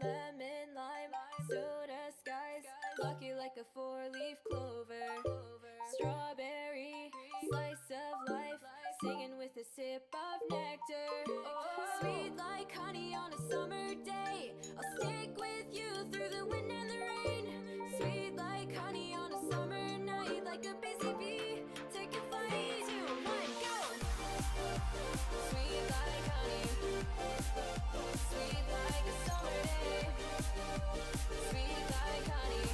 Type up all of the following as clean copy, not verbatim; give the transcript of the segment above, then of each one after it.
Lemon, lime, soda, skies, lucky like a four-leaf clover. Strawberry, slice of life, singing with a sip of nectar. Sweet like honey on a summer day, I'll stick with you through the wind and the rain. Sweet like honey on a summer night, like a busy bee, take a flight. 2, 1, go! Sweet like honey, sweet like a summer day. Sweet like honey,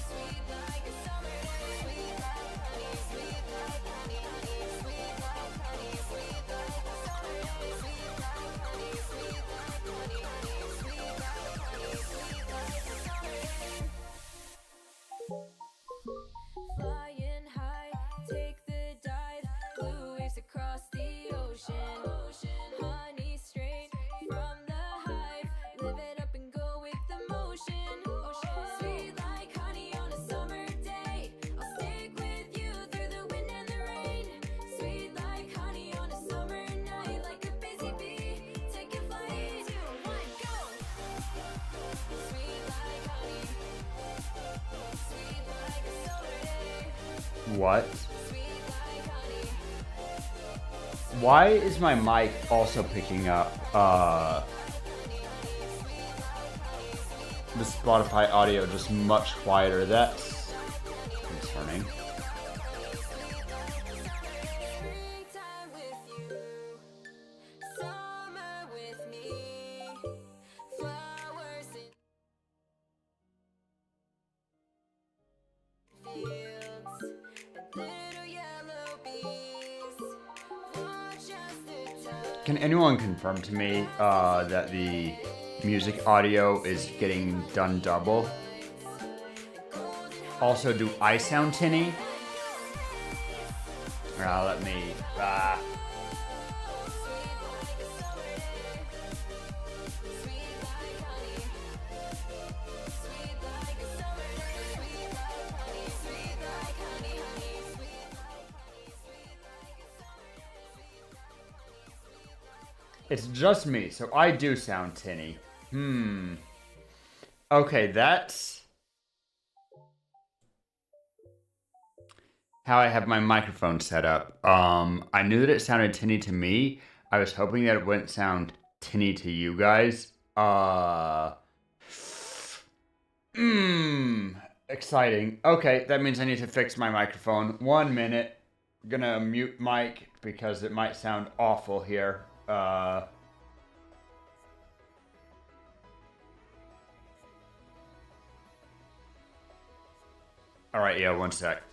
sweet like a summer day. Sweet like honey, sweet like honey, honey. Sweet like honey, sweet like a summer day. Sweet like honey, sweet like honey, honey. Sweet like honey, sweet like a summer day. Flying high, take the dive, blue waves across the ocean. Honey straight from the hive, live it up and go with the motion. Sweet like honey on a summer day, I'll stick with you through the wind and the rain. Sweet like honey on a summer night, like a busy bee, take a flight. 2, 1, go! Sweet like honey, sweet like a summer day. What? Sweet like honey. Why is my mic also picking up the Spotify audio just much quieter? That's concerning. Springtime with you, summer with me, flowers in fields, and little yellow bees. Watch as the time. Can anyone confirm to me that the music audio is getting done double? Also, do I sound tinny? Let me. It's just me, so I do sound tinny. Okay, that's how I have my microphone set up. I knew that it sounded tinny to me. I was hoping that it wouldn't sound tinny to you guys. Exciting. Okay, that means I need to fix my microphone. 1 minute. Gonna mute mic because it might sound awful here. All right, yeah, 1 sec.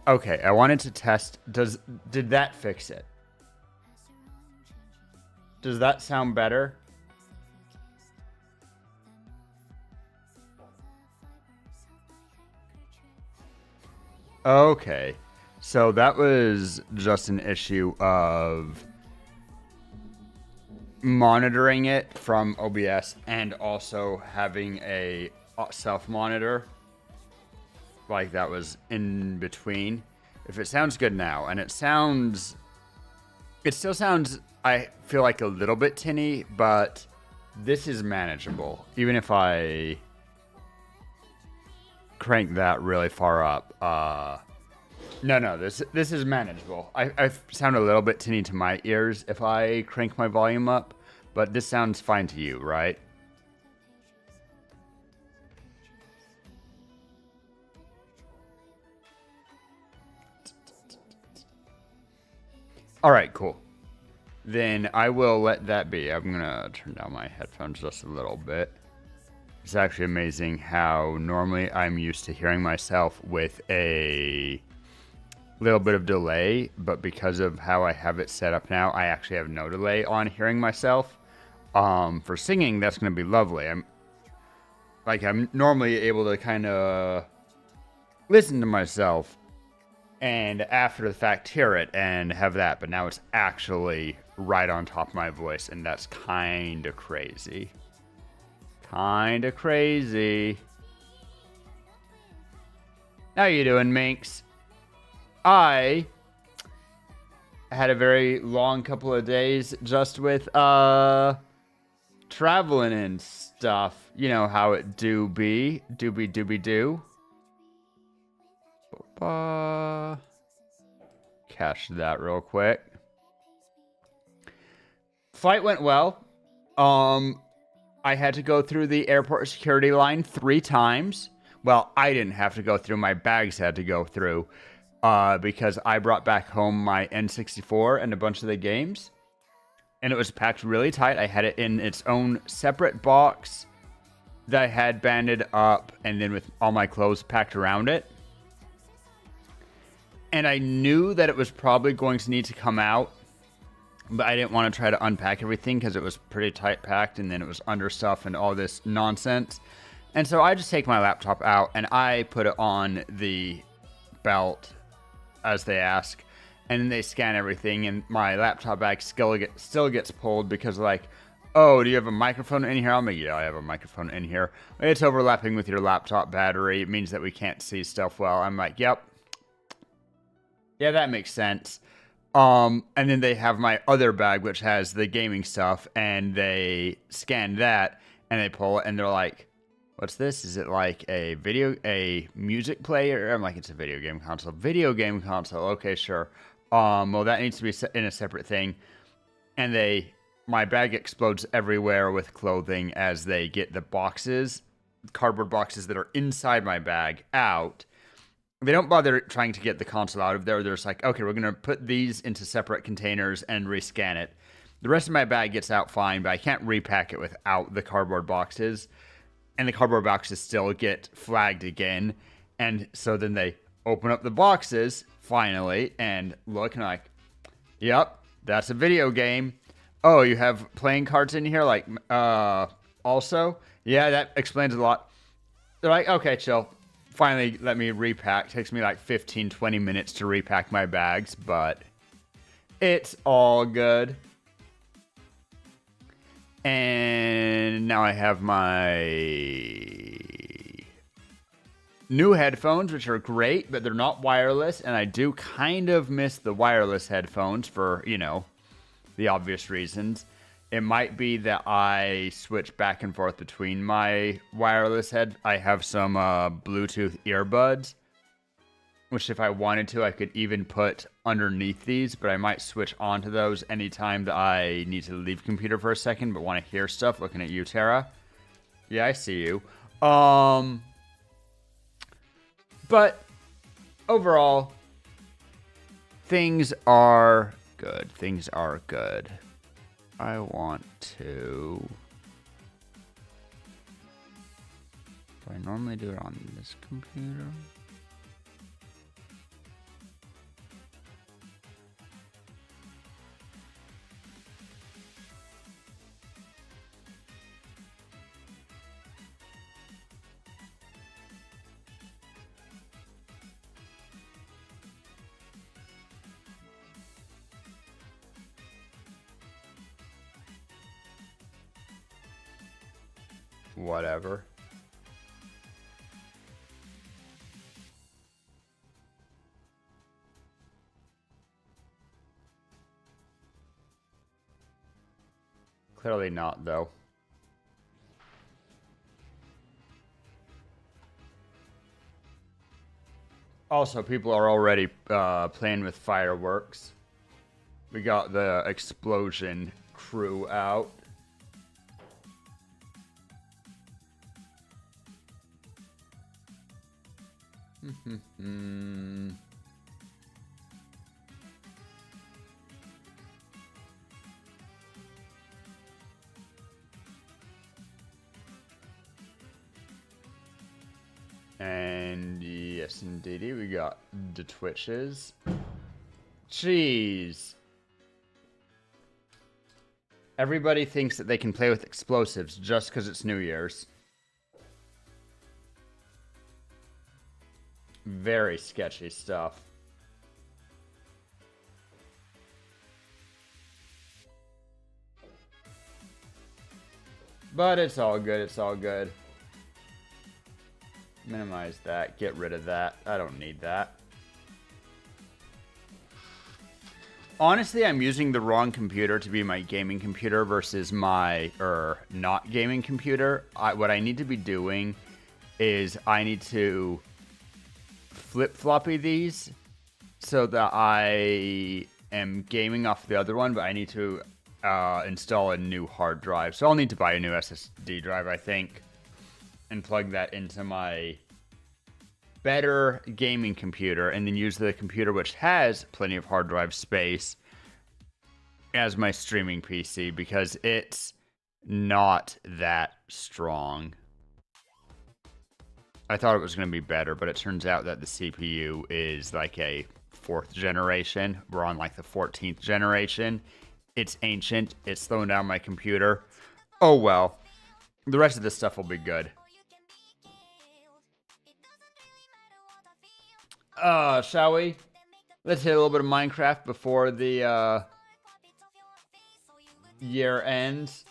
Okay, I wanted to test. Did that fix it? Does that sound better? Okay. So that was just an issue of monitoring it from OBS and also having a self monitor. Like that was in between. If it sounds good now, and it still sounds, I feel like a little bit tinny, but this is manageable. Even if I crank that really far up. No, this is manageable. I sound a little bit tinny to my ears if I crank my volume up, but this sounds fine to you, right? All right, cool. Then I will let that be. I'm gonna turn down my headphones just a little bit. It's actually amazing how normally I'm used to hearing myself with a little bit of delay, but because of how I have it set up now, I actually have no delay on hearing myself. For singing, that's going to be lovely. I'm normally able to kind of listen to myself and after the fact hear it and have that, but now it's actually right on top of my voice, and that's kind of crazy. Kind of crazy. How you doing, Minx? I had a very long couple of days just with traveling and stuff. You know how it do be. Doobie doobie do. Cache that real quick. Flight went well. I had to go through the airport security line 3 times. Well, I didn't have to go through. My bags had to go through. Because I brought back home my N64 and a bunch of the games. And it was packed really tight. I had it in its own separate box that I had banded up and then with all my clothes packed around it. And I knew that it was probably going to need to come out, but I didn't want to try to unpack everything because it was pretty tight packed and then it was under stuff and all this nonsense. And so I just take my laptop out and I put it on the belt as they ask, and then they scan everything, and my laptop bag still gets pulled because like, oh, do you have a microphone in here? I'm like, yeah, I have a microphone in here. It's overlapping with your laptop battery. It means that we can't see stuff well. I'm like, yep. Yeah, that makes sense. And then they have my other bag, which has the gaming stuff, and they scan that, and they pull it, and they're like, what's this? Is it like a music player? I'm like, it's a video game console. Video game console. Okay, sure. Well, that needs to be in a separate thing. And my bag explodes everywhere with clothing as they get the boxes, cardboard boxes that are inside my bag out. They don't bother trying to get the console out of there. They're just like, okay, we're going to put these into separate containers and rescan it. The rest of my bag gets out fine, but I can't repack it without the cardboard boxes. And the cardboard boxes still get flagged again. And so then they open up the boxes, finally, and look, and like, yep, that's a video game. Oh, you have playing cards in here? Like, also? Yeah, that explains a lot. They're like, okay, chill. Finally, let me repack. Takes me like 15, 20 minutes to repack my bags, but it's all good. And now I have my new headphones, which are great, but they're not wireless. And I do kind of miss the wireless headphones for, the obvious reasons. It might be that I switch back and forth between my wireless I have some Bluetooth earbuds, which if I wanted to, I could even put underneath these, but I might switch onto those anytime that I need to leave computer for a second, but want to hear stuff. Looking at you, Tara. Yeah, I see you. But overall, things are good. Things are good. I want to... Do I normally do it on this computer? Whatever. Clearly not, though. Also, people are already playing with fireworks. We got the explosion crew out. And yes, indeedy, we got the Twitches. Jeez. Everybody thinks that they can play with explosives just because it's New Year's. Very sketchy stuff. But it's all good, it's all good. Minimize that, get rid of that. I don't need that. Honestly, I'm using the wrong computer to be my gaming computer versus my, not gaming computer. What I need to be doing is I need to flip-floppy these so that I am gaming off the other one, but I need to install a new hard drive. So I'll need to buy a new SSD drive, I think, and plug that into my better gaming computer, and then use the computer which has plenty of hard drive space as my streaming PC, because it's not that strong. I thought it was going to be better, but it turns out that the CPU is like a 4th generation. We're on like the 14th generation. It's ancient. It's slowing down my computer. Oh well. The rest of this stuff will be good. Shall we? Let's hit a little bit of Minecraft before the year ends.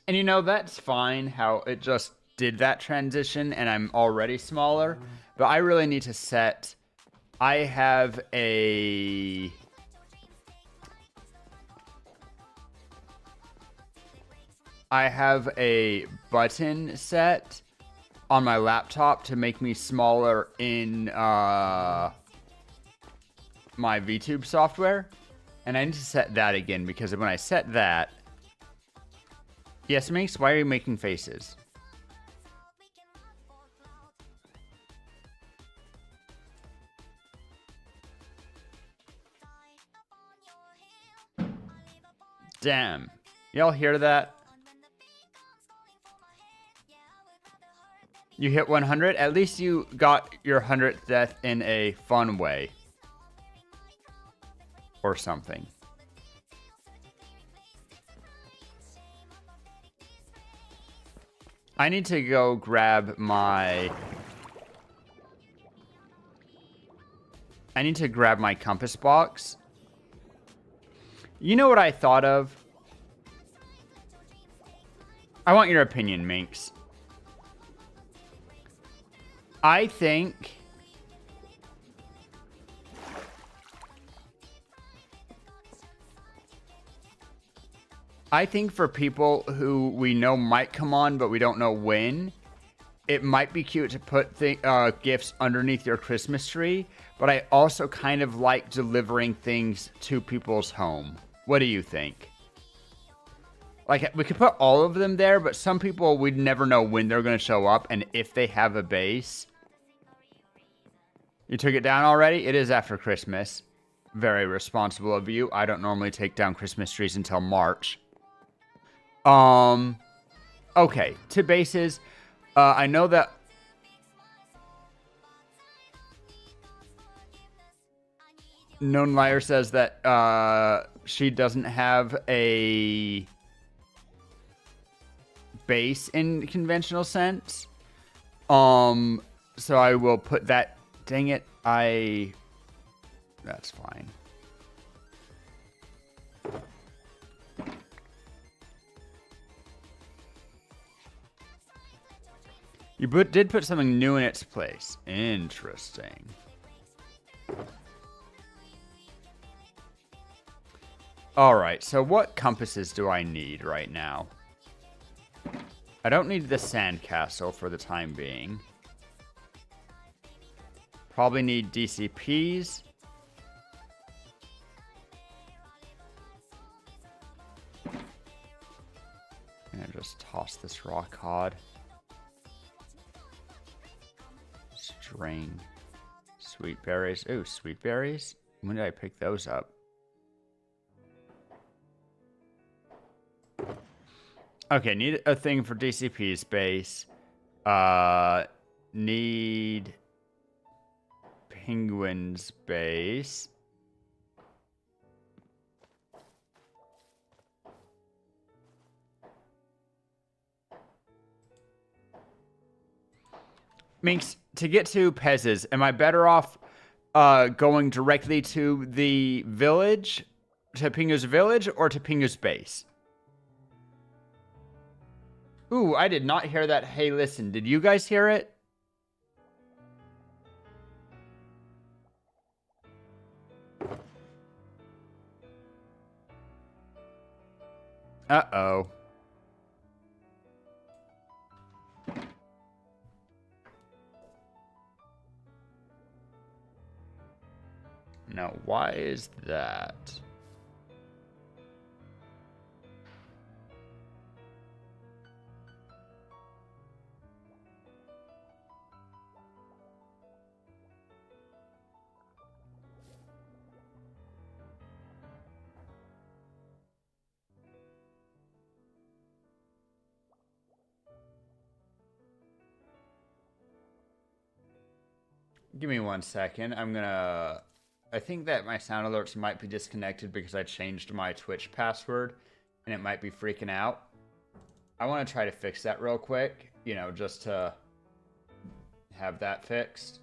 And you know, that's fine how it just did that transition and I'm already smaller. But I really need to set... I have a button set on my laptop to make me smaller in my VTube software. And I need to set that again, because when I set that... Yes, Minx, why are you making faces? Damn. Y'all hear that? You hit 100? At least you got your 100th death in a fun way. Or something. I need to go grab my... I need to grab my compass box. You know what I thought of? I want your opinion, Minx. I think... for people who we know might come on, but we don't know when, it might be cute to put gifts underneath your Christmas tree, but I also kind of like delivering things to people's home. What do you think? Like, we could put all of them there, but some people, we'd never know when they're going to show up and if they have a base. You took it down already? It is after Christmas. Very responsible of you. I don't normally take down Christmas trees until March. Okay, to bases. I know that... Known Liar says that she doesn't have a base in conventional sense. So I will put that... Dang it, that's fine. You did put something new in its place. Interesting. Alright, so what compasses do I need right now? I don't need the sandcastle for the time being. Probably need DCPs. I'm gonna just toss this rock cod. String. Sweet berries. Ooh, sweet berries? When did I pick those up? Okay, need a thing for DCP space. Need penguin space. Minx, to get to Pez's, am I better off going directly to the village, to Pingu's village, or to Pingu's base? Ooh, I did not hear that. Hey, listen, did you guys hear it? Uh-oh. Now, why is that? Give me 1 second. I think that my sound alerts might be disconnected because I changed my Twitch password and it might be freaking out. I want to try to fix that real quick, you know, just to have that fixed.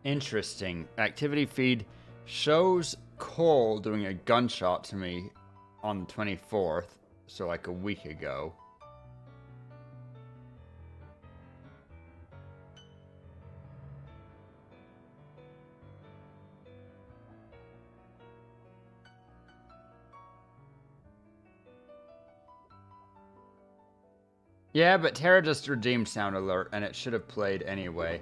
Interesting. Activity feed shows Cole doing a gunshot to me on the 24th, so like a week ago. Yeah, but Tara just redeemed sound alert, and it should have played anyway.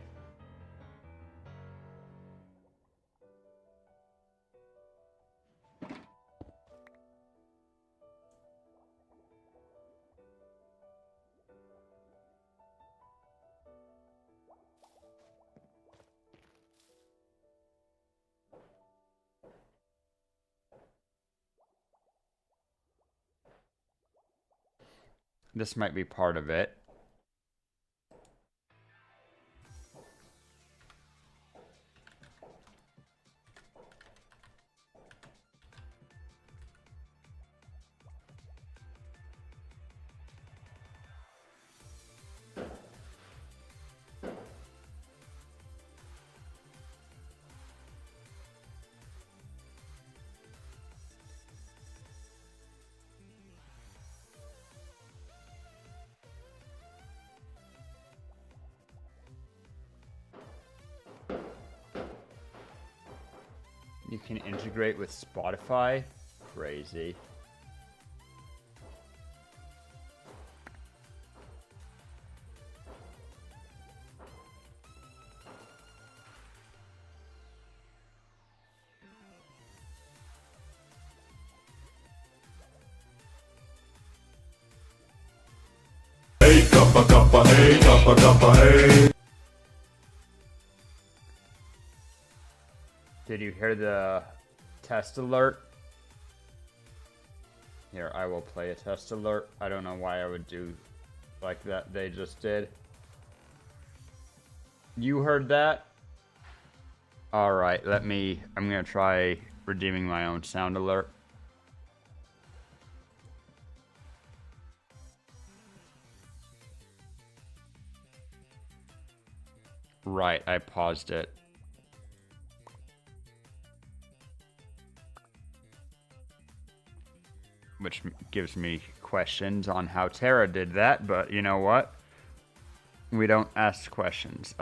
This might be part of it. You can integrate with Spotify? Crazy. hey, kappa, hey, kappa, hey. Did you hear the test alert? Here, I will play a test alert. I don't know why I would do like that they just did. You heard that? Alright, I'm gonna try redeeming my own sound alert. Right, I paused it. Which gives me questions on how Tara did that, but you know what? We don't ask questions.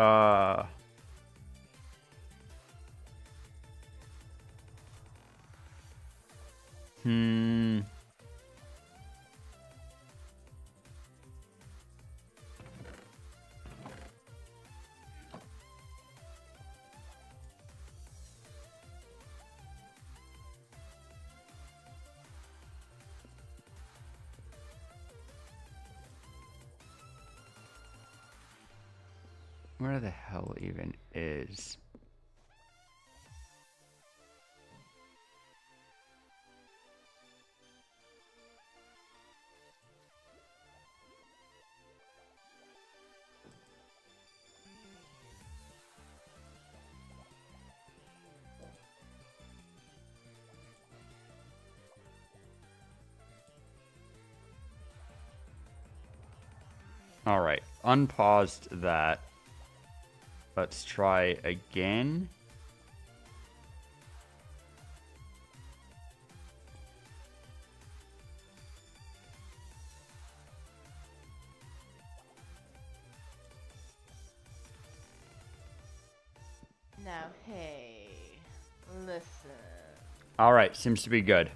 Where the hell even is... Alright, unpaused that. Let's try again. Now, hey, listen. Alright, seems to be good.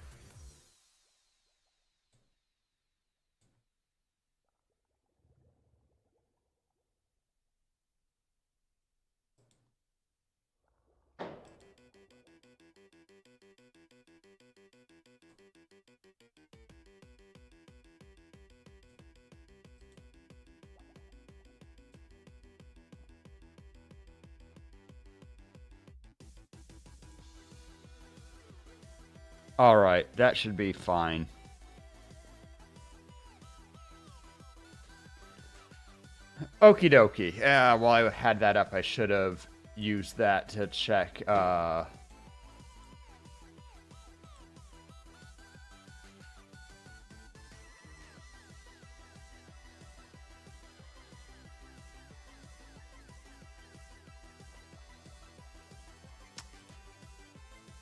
Alright, that should be fine. Okie dokie. Yeah, while I had that up, I should have used that to check,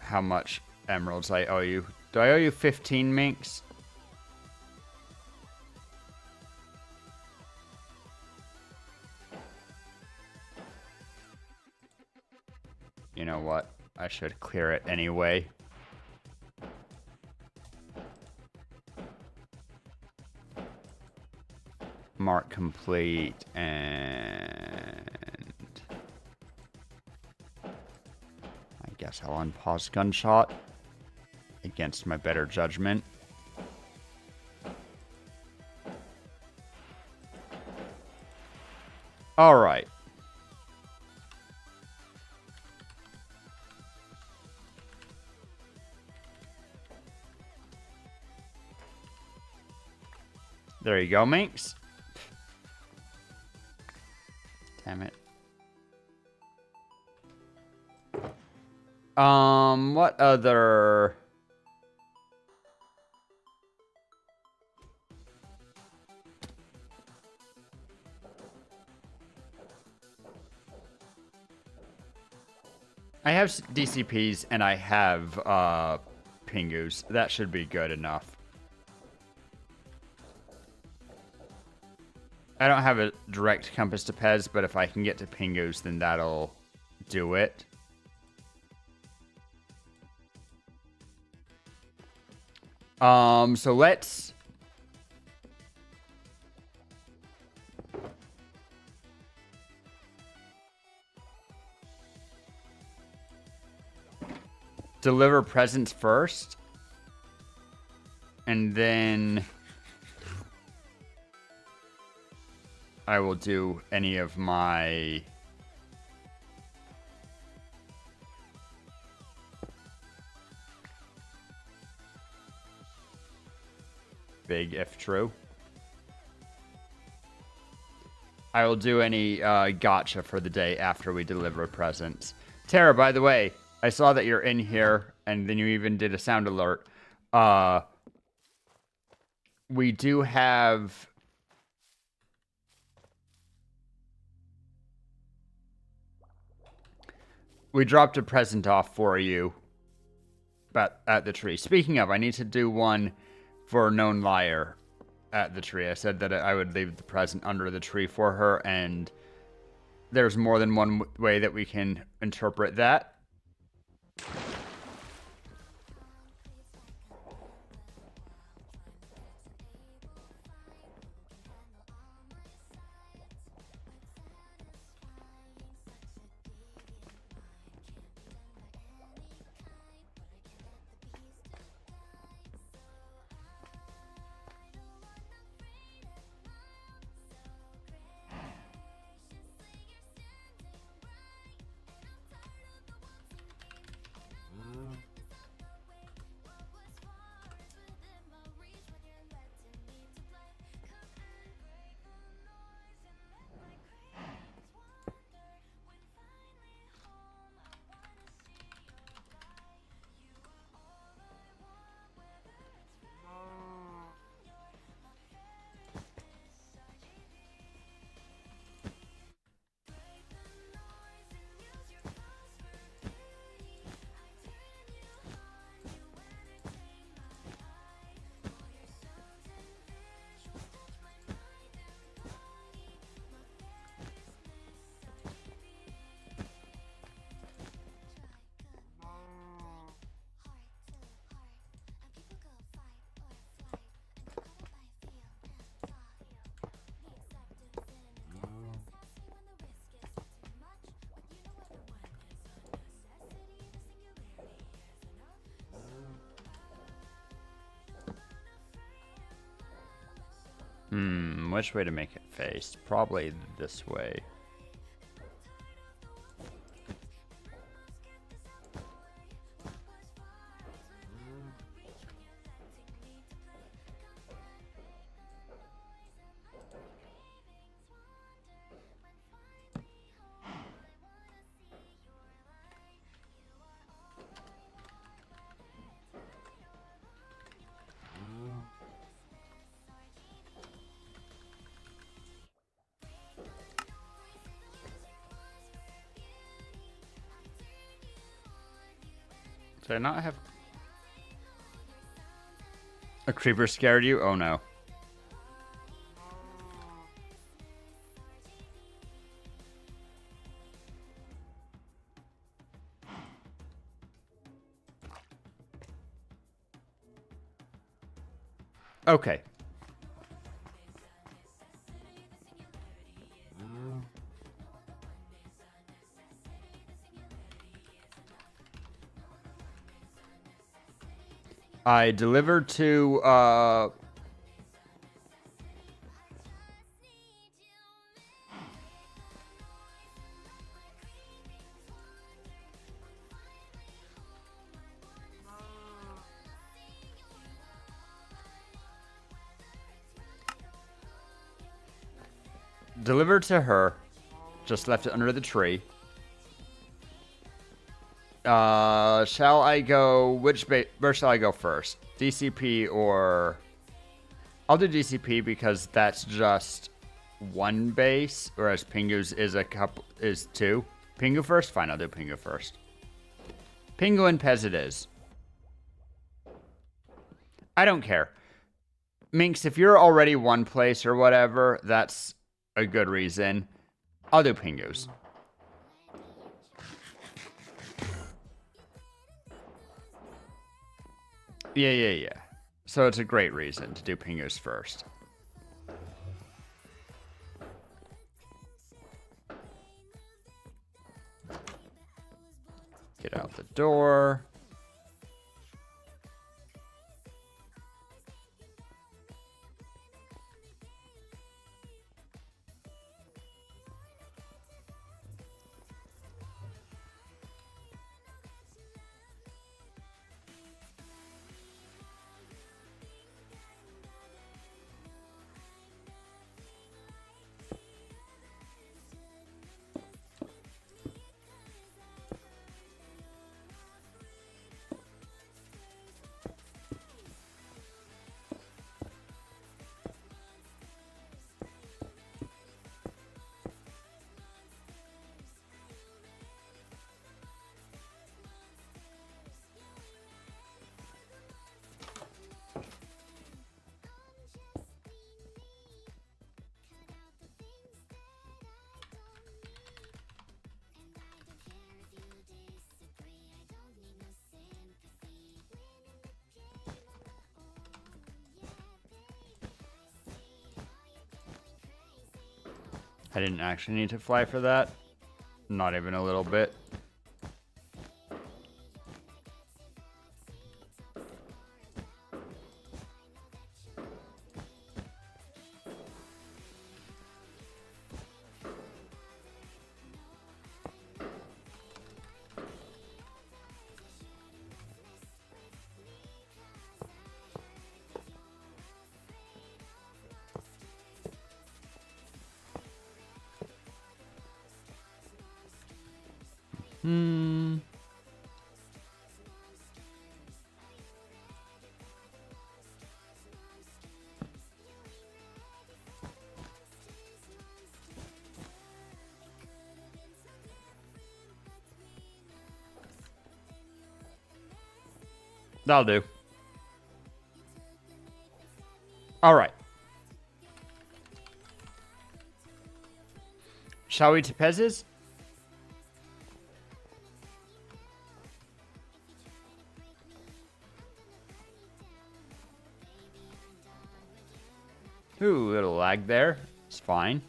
how much emeralds I owe you. Do I owe you 15 minks? You know what? I should clear it anyway. Mark complete and... I guess I'll unpause gunshot against my better judgment. All right. There you go, minks. Damn it. What other... I have DCPs and I have, Pingus. That should be good enough. I don't have a direct compass to Pez, but if I can get to Pingus, then that'll do it. So let's... deliver presents first. And then... I will do any of my big if true. I will do any gotcha for the day after we deliver presents. Tara, by the way, I saw that you're in here, and then you even did a sound alert. We do have... We dropped a present off for you at the tree. Speaking of, I need to do one for a known liar at the tree. I said that I would leave the present under the tree for her, and there's more than one way that we can interpret that. Which way to make it face? Probably this way. Did I not have... A creeper scared you? Oh no. Okay. I delivered to, delivered to her. Just left it under the tree. Shall I go... Where shall I go first? DCP or... I'll do DCP because that's just one base, whereas Pingu's is two. Pingu first? Fine, I'll do Pingu first. Pingu and Pez it is. I don't care. Minx, if you're already one place or whatever, that's a good reason. I'll do Pingu's. Yeah. So it's a great reason to do Pingu's first. Get out the door. I didn't actually need to fly for that. Not even a little bit. That'll do. All right. Shall we to Pez's? Ooh, a little lag there. It's fine.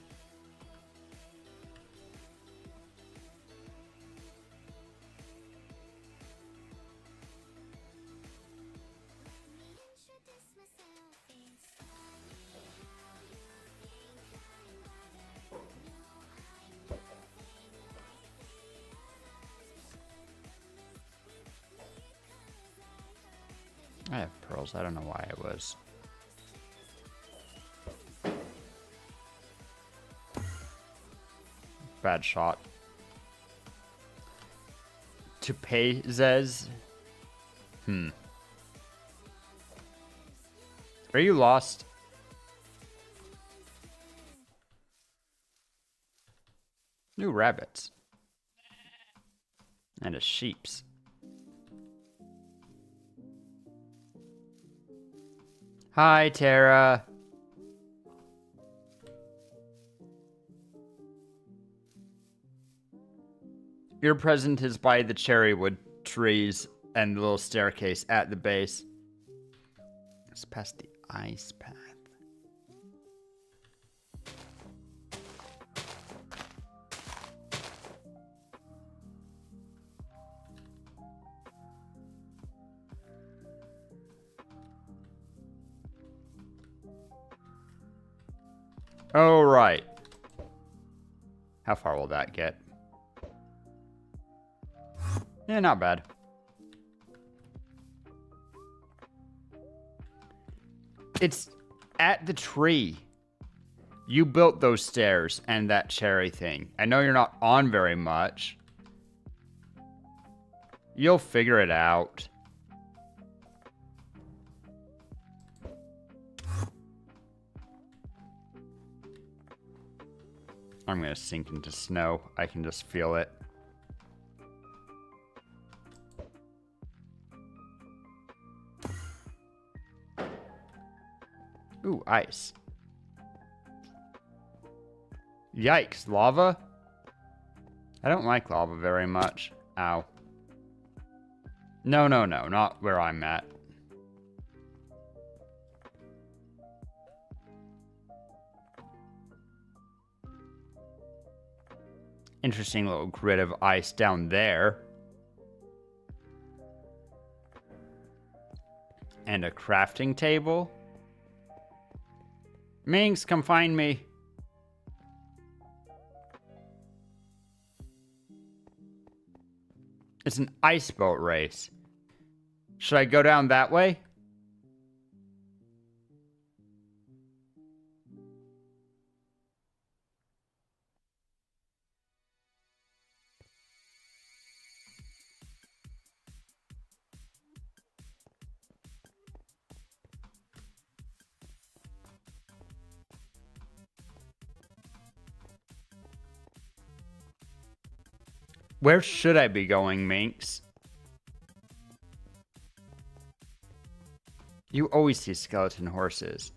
I have pearls. I don't know why I was. Bad shot. To pay Zez. Are you lost? New rabbits. And a sheep's. Hi, Tara. Your present is by the cherrywood trees and the little staircase at the base. It's past the ice path. Oh, right. How far will that get? Yeah, not bad. It's at the tree. You built those stairs and that cherry thing. I know you're not on very much. You'll figure it out. I'm gonna sink into snow. I can just feel it. Ooh, ice. Yikes, lava? I don't like lava very much. Ow. No, not where I'm at. Interesting little grid of ice down there. And a crafting table. Minx, come find me. It's an ice boat race. Should I go down that way? Where should I be going, Minx? You always see skeleton horses.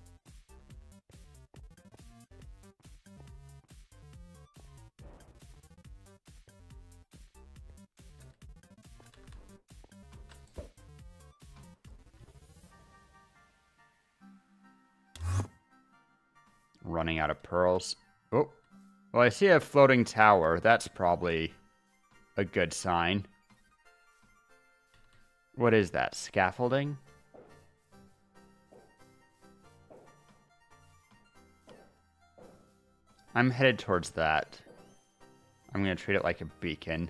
Running out of pearls. Oh, Well, I see a floating tower. That's probably a good sign. What is that? Scaffolding? I'm headed towards that. I'm going to treat it like a beacon.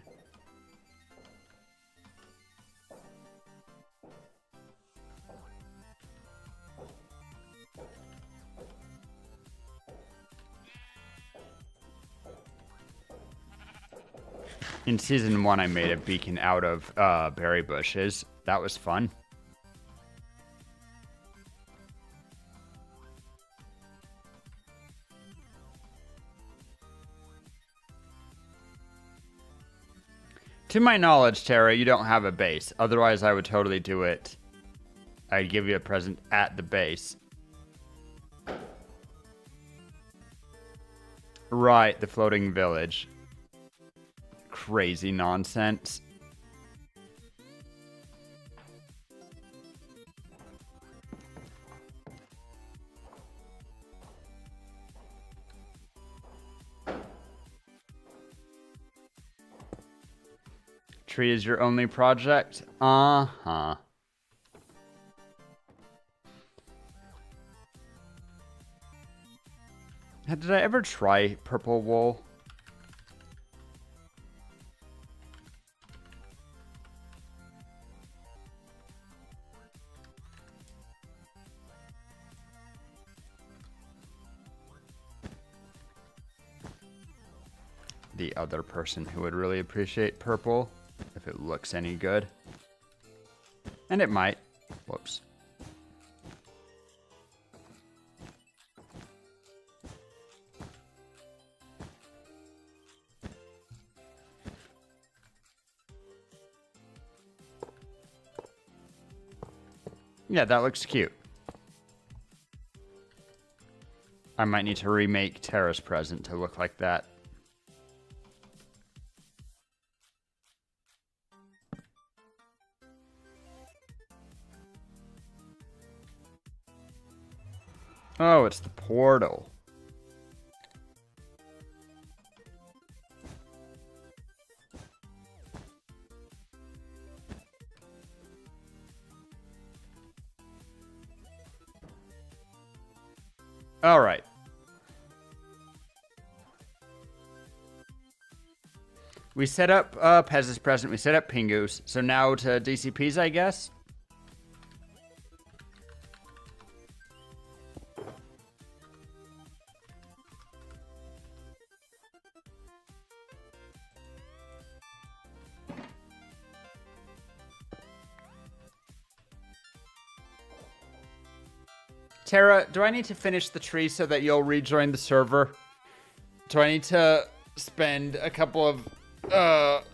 In Season 1, I made a beacon out of berry bushes. That was fun. To my knowledge, Tara, you don't have a base. Otherwise, I would totally do it. I'd give you a present at the base. Right, the floating village. Crazy nonsense. Tree is your only project? Uh-huh. Did I ever try purple wool? The other person who would really appreciate purple, if it looks any good. And it might. Whoops. Yeah, that looks cute. I might need to remake Tara's present to look like that. Oh, it's the portal. All right. We set up Pez's present. We set up Pingu's. So now to DCP's, I guess. Tara, do I need to finish the tree so that you'll rejoin the server? Do I need to spend a couple of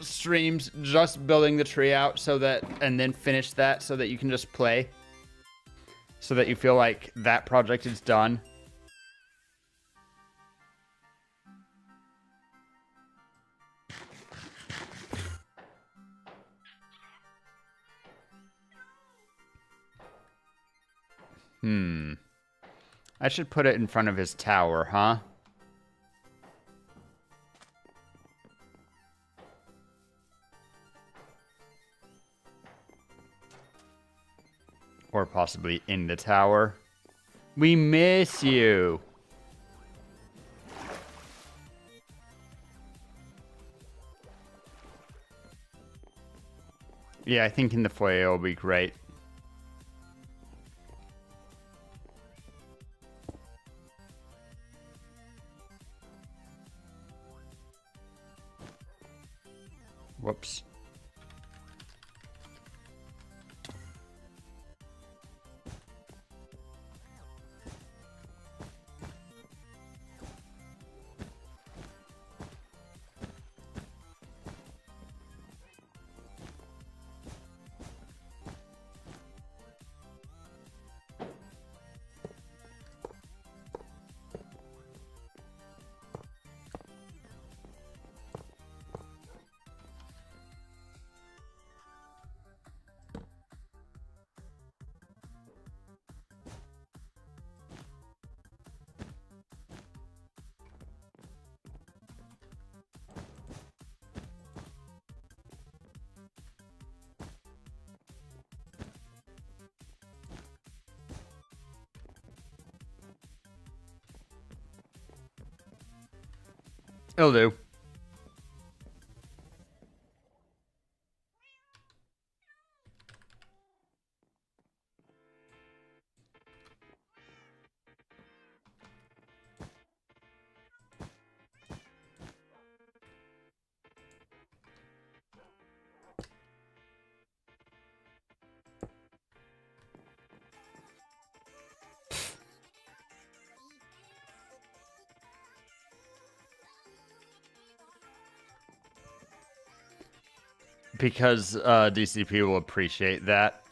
streams just building the tree out so that, and then finish that so that you can just play? So that you feel like that project is done? I should put it in front of his tower, huh? Or possibly in the tower. We miss you. Yeah, I think in the foyer will be great. Whoops. It'll do. Because DCP will appreciate that.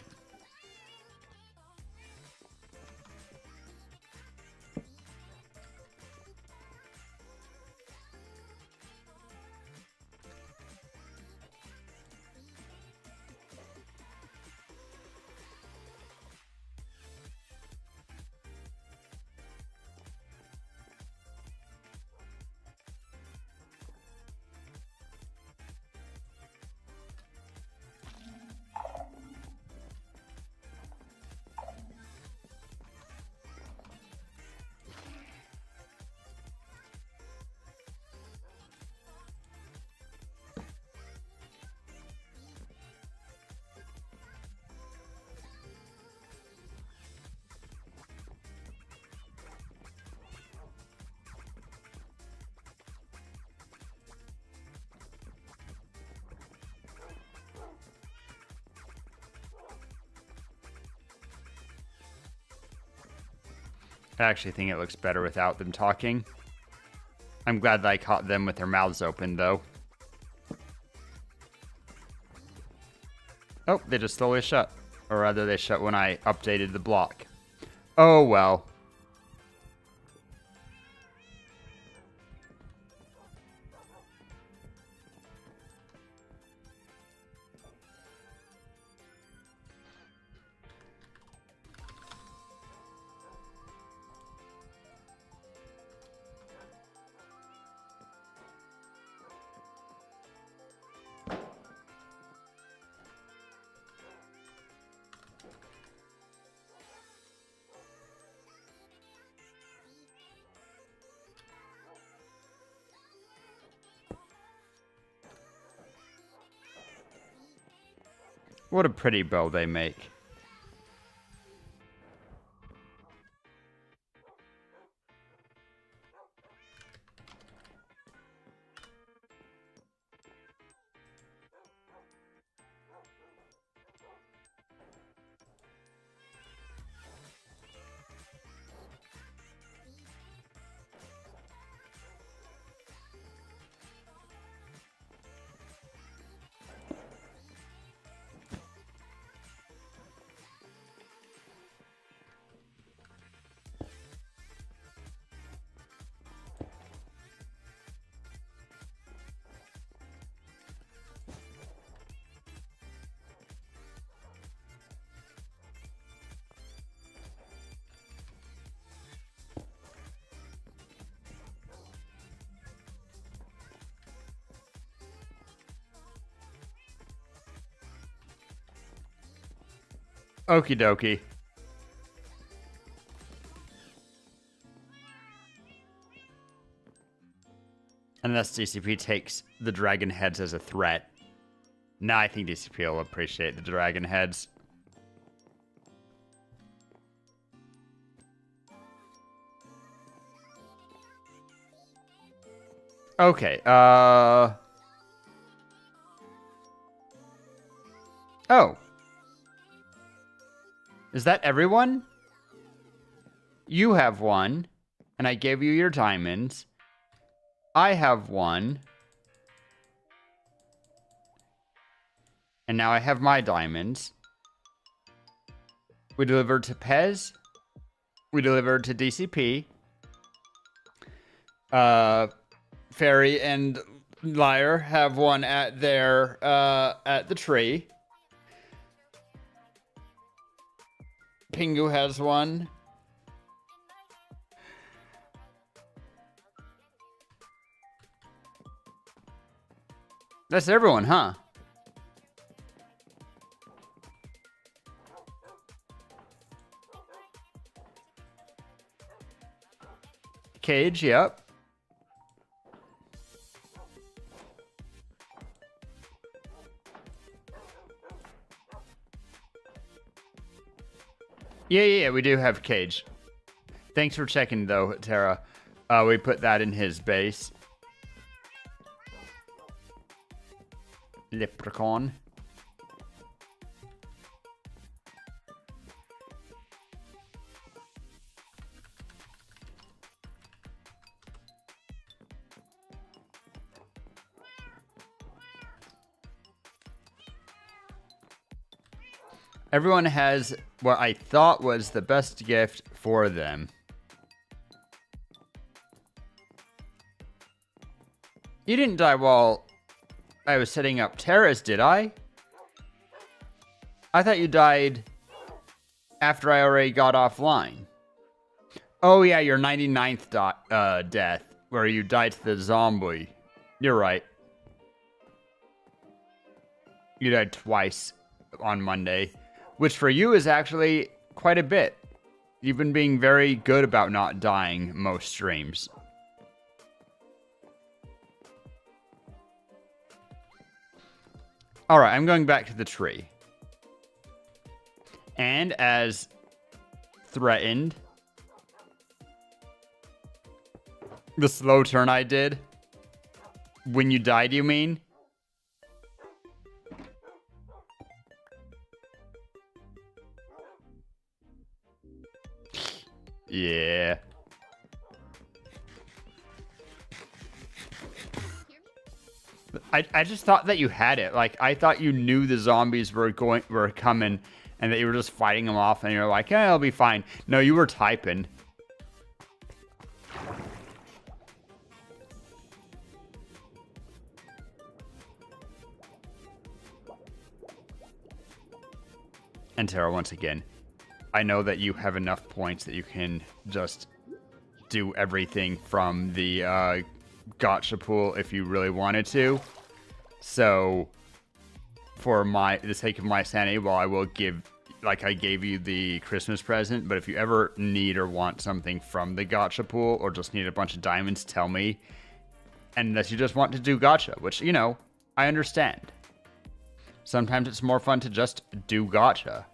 I actually think it looks better without them talking. I'm glad that I caught them with their mouths open, though. Oh, they just slowly shut. Or rather, they shut when I updated the block. Oh, well. What a pretty bow they make. Okie dokie. Unless DCP takes the dragon heads as a threat. Nah, I think DCP will appreciate the dragon heads. Okay, Oh. Is that everyone? You have one, and I gave you your diamonds. I have one. And now I have my diamonds. We delivered to Pez. We delivered to DCP. Fairy and Liar have one at their, at the tree. Pingu has one. That's everyone, huh? Cage, yep. Yeah, we do have Cage. Thanks for checking, though, Tara. We put that in his base. Leprechaun. Everyone has what I thought was the best gift for them. You didn't die while I was setting up Terrace, did I? I thought you died after I already got offline. Oh yeah, your 99th death, where you died to the zombie. You're right. You died twice on Monday, which for you is actually quite a bit. You've been being very good about not dying most streams. Alright, I'm going back to the tree. And as threatened, the slow turn I did, when you died, you mean? Yeah. I just thought that you had it. Like, I thought you knew the zombies were coming and that you were just fighting them off and you're like, yeah, I'll be fine. No, you were typing. And Tara, once again, I know that you have enough points that you can just do everything from the gotcha pool if you really wanted to. So, for the sake of my sanity, well, I will give, like I gave you the Christmas present, but if you ever need or want something from the gotcha pool or just need a bunch of diamonds, tell me. Unless you just want to do gotcha, which, you know, I understand. Sometimes it's more fun to just do gotcha.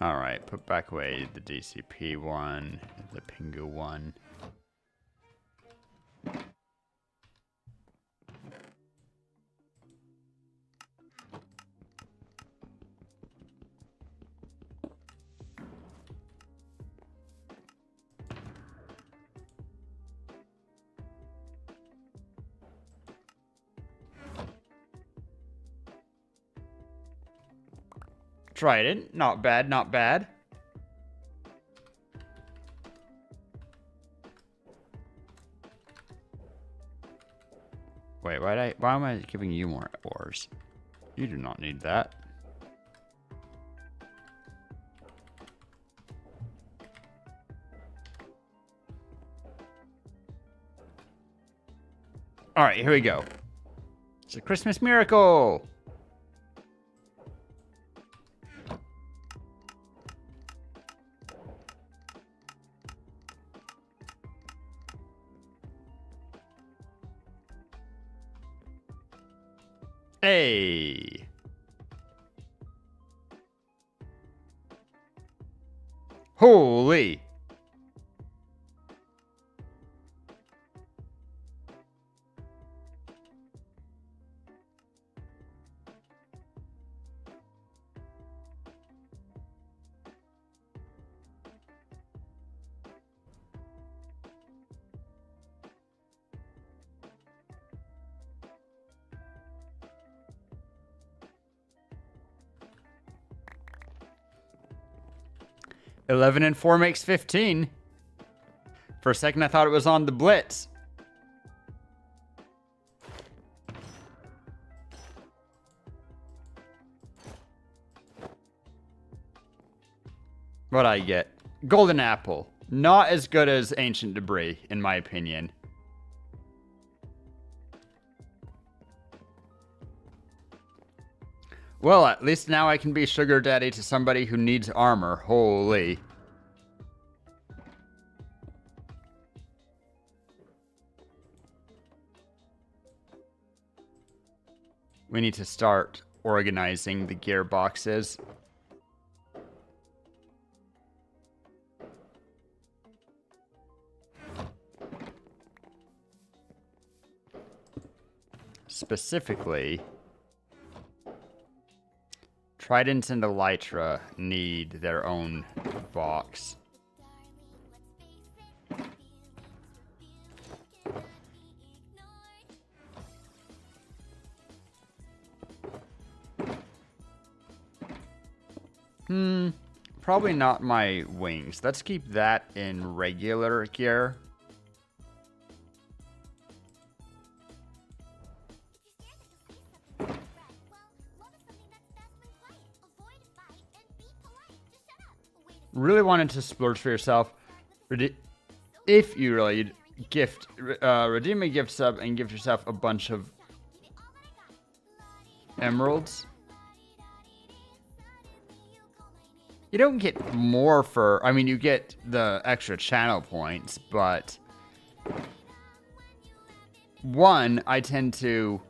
Alright, put back away the DCP one, the Pingu one. Tried it. Not bad, not bad. Wait, why am I giving you more ores? You do not need that. Alright, here we go. It's a Christmas miracle! Hey! Holy! $11 and 4 makes 15. For a second, I thought it was on the Blitz. What'd I get? Golden Apple. Not as good as Ancient Debris, in my opinion. Well, at least now I can be sugar daddy to somebody who needs armor. Holy. we need to start organizing the gearboxes. Specifically, Tridents and Elytra need their own box. Probably not my wings. Let's keep that in regular gear. Really wanted to splurge for yourself. If you really redeem a gift sub and give yourself a bunch of emeralds. You don't get more for, I mean, you get the extra channel points, but one, I tend to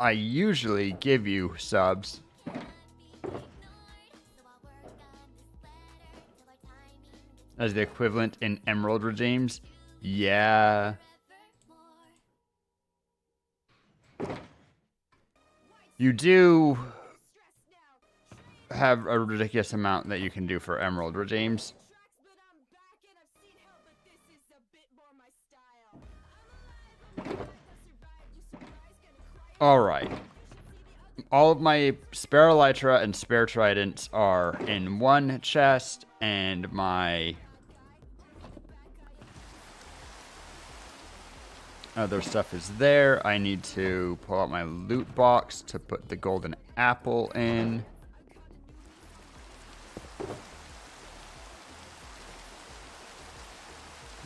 I usually give you subs. As the equivalent in emerald redeems. Yeah. You do have a ridiculous amount that you can do for emerald redeems. Alright. All of my spare Elytra and spare Tridents are in one chest, and my other stuff is there. I need to pull out my loot box to put the golden apple in.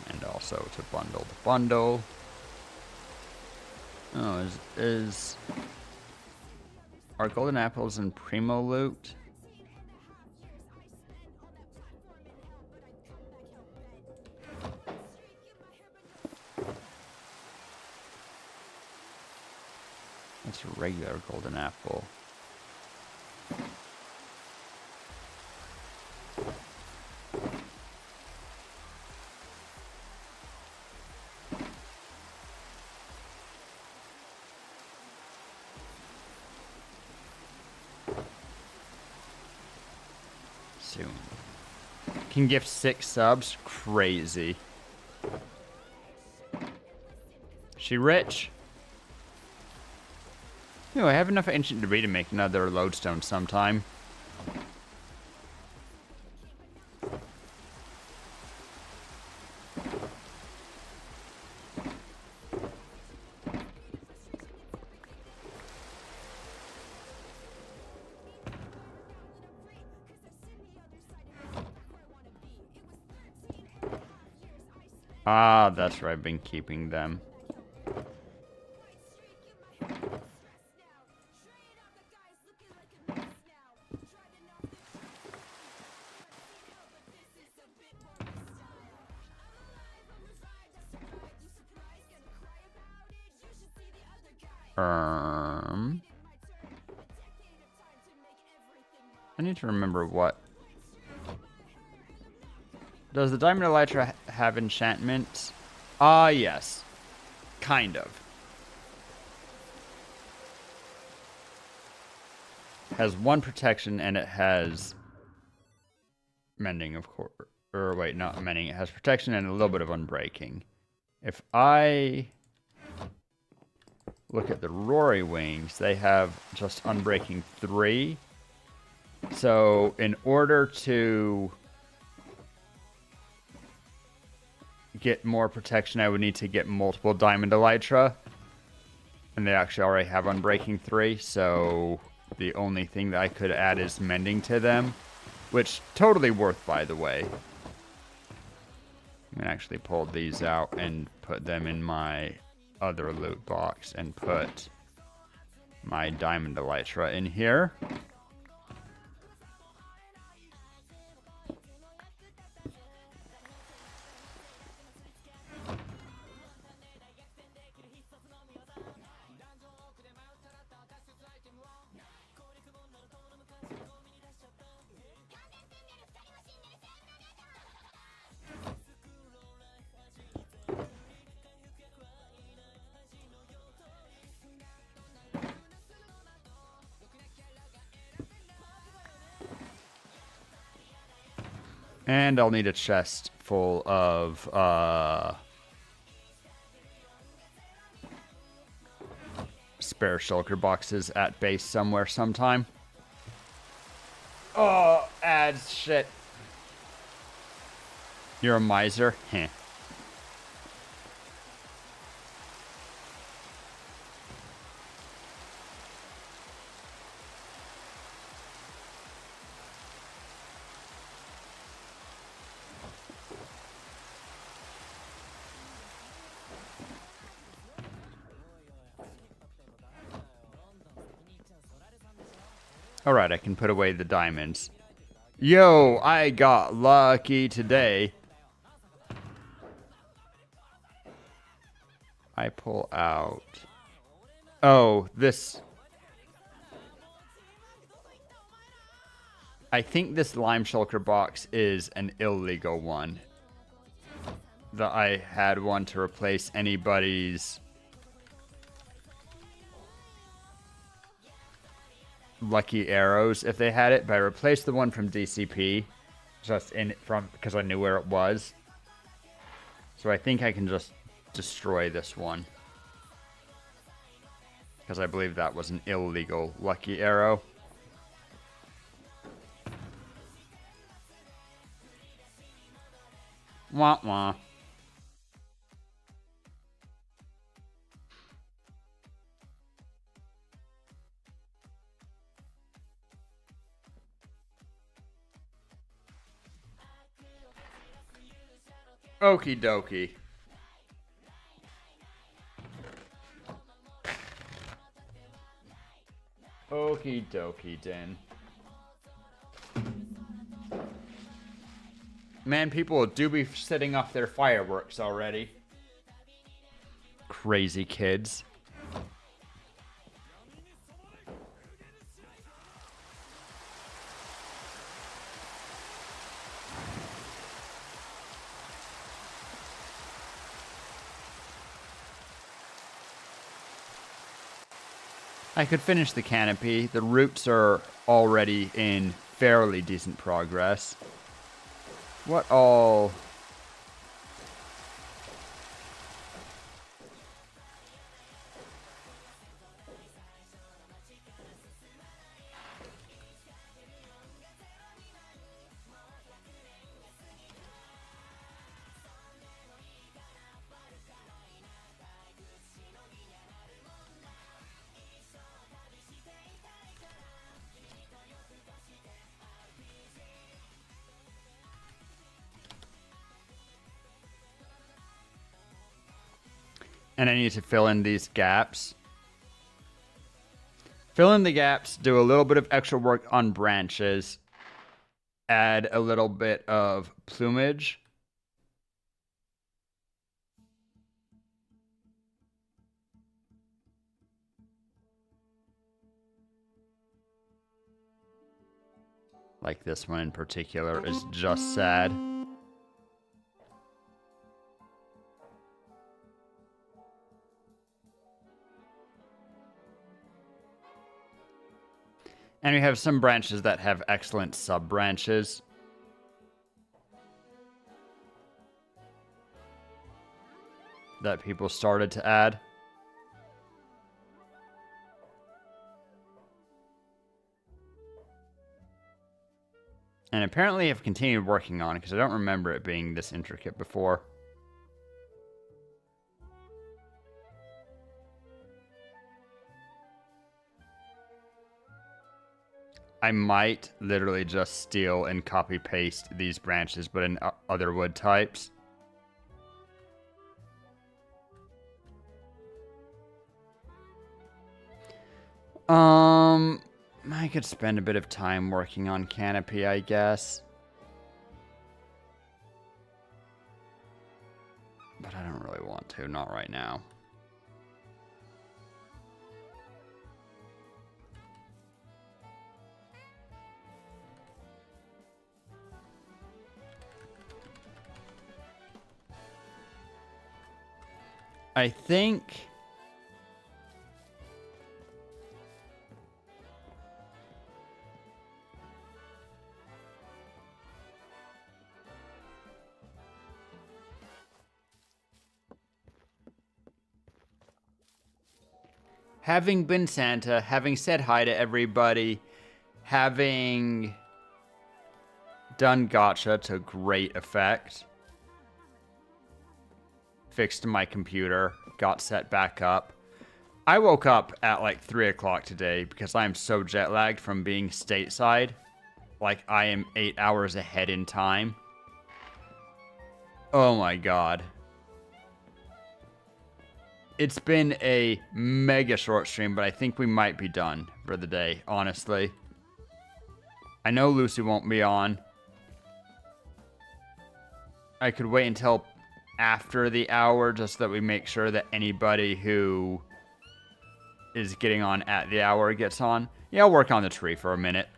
And also to bundle the bundle. Oh, is our golden apples in primo loot? That's a regular golden apple. Soon. Can gift 6 subs? Crazy. She rich? Ooh, I have enough ancient debris to make another lodestone sometime. Ah, that's where I've been keeping them. I need to remember what. Does the Diamond Elytra have enchantments? Ah, yes. Kind of. Has 1 protection and it has mending, of course. Or wait, not mending. It has protection and a little bit of unbreaking. If I look at the Rory wings, they have just unbreaking 3. So in order to get more protection, I would need to get multiple Diamond Elytra. And they actually already have unbreaking 3, so the only thing that I could add is mending to them. Which, totally worth, by the way. I'm gonna actually pull these out and put them in my other loot box and put my diamond elytra in here. And I'll need a chest full of spare shulker boxes at base somewhere sometime. Oh, ads, shit. You're a miser? Heh. Alright, I can put away the diamonds. Yo, I got lucky today. I pull out... Oh, this... I think this lime shulker box is an illegal one. That I had one to replace anybody's... lucky arrows if they had it, but I replaced the one from DCP just in it from because I knew where it was. So I think I can just destroy this one because I believe that was an illegal lucky arrow. Wah wah. Okie dokie. Okie dokie, then. Man, people do be setting off their fireworks already. Crazy kids. I could finish the canopy. The roots are already in fairly decent progress. What all... And I need to fill in these gaps. Fill in the gaps, do a little bit of extra work on branches, add a little bit of plumage. Like this one in particular is just sad. And we have some branches that have excellent sub-branches. That people started to add. And apparently I've continued working on it because I don't remember it being this intricate before. I might literally just steal and copy paste these branches, but in other wood types. I could spend a bit of time working on Canopy, I guess. But I don't really want to, not right now. I think... having been Santa, having said hi to everybody, having done gotcha to great effect, fixed my computer, got set back up. I woke up at like 3 o'clock today because I'm so jet lagged from being stateside. Like I am 8 hours ahead in time. Oh my god. It's been a mega short stream, but I think we might be done for the day, honestly. I know Lucy won't be on. I could wait until after the hour just so that we make sure that anybody who is getting on at the hour gets on. Yeah, I'll work on the tree for a minute.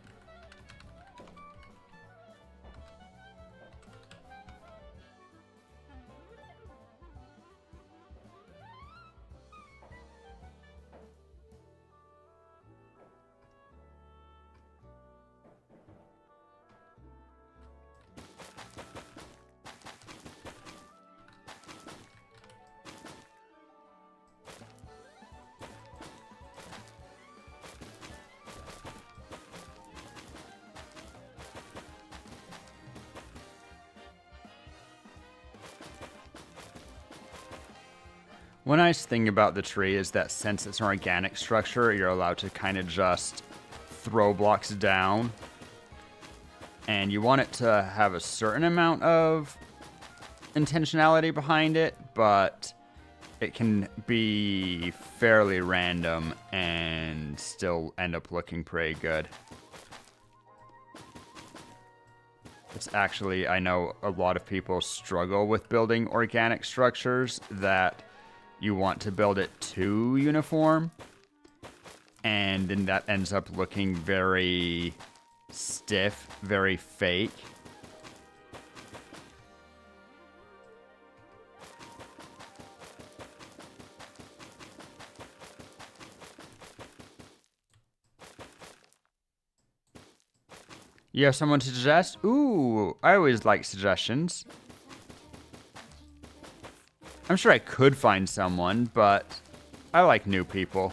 One nice thing about the tree is that since it's an organic structure, you're allowed to kind of just throw blocks down. And you want it to have a certain amount of intentionality behind it, but it can be fairly random and still end up looking pretty good. It's actually, I know a lot of people struggle with building organic structures that you want to build it too uniform, and then that ends up looking very stiff, very fake. You have someone to suggest? Ooh, I always like suggestions. I'm sure I could find someone, but I like new people.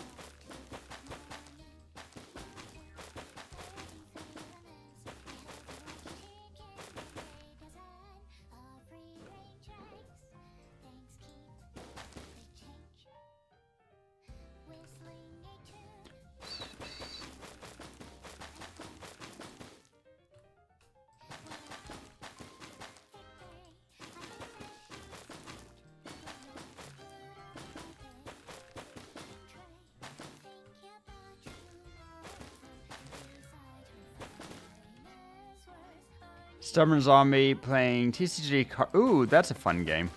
Stubborn Zombie playing TCG car. Ooh, that's a fun game.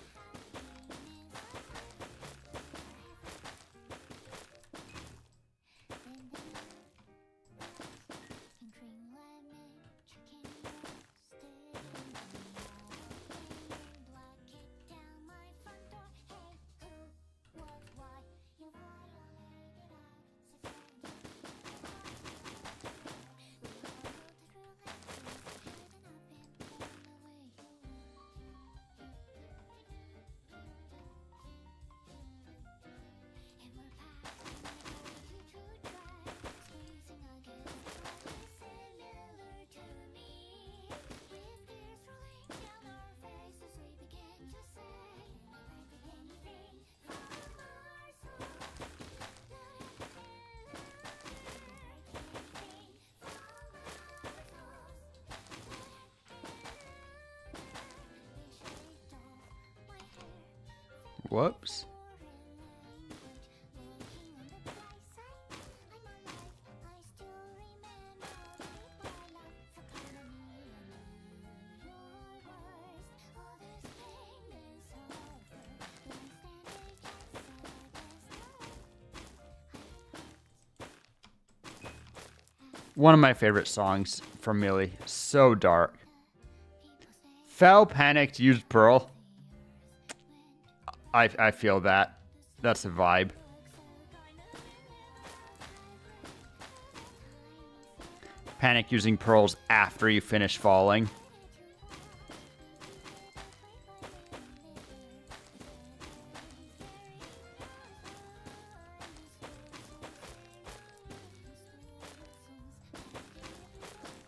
Whoops. One of my favorite songs from Millie. So dark. Fell, panicked, used pearl. I feel that. That's a vibe. Panic using pearls after you finish falling.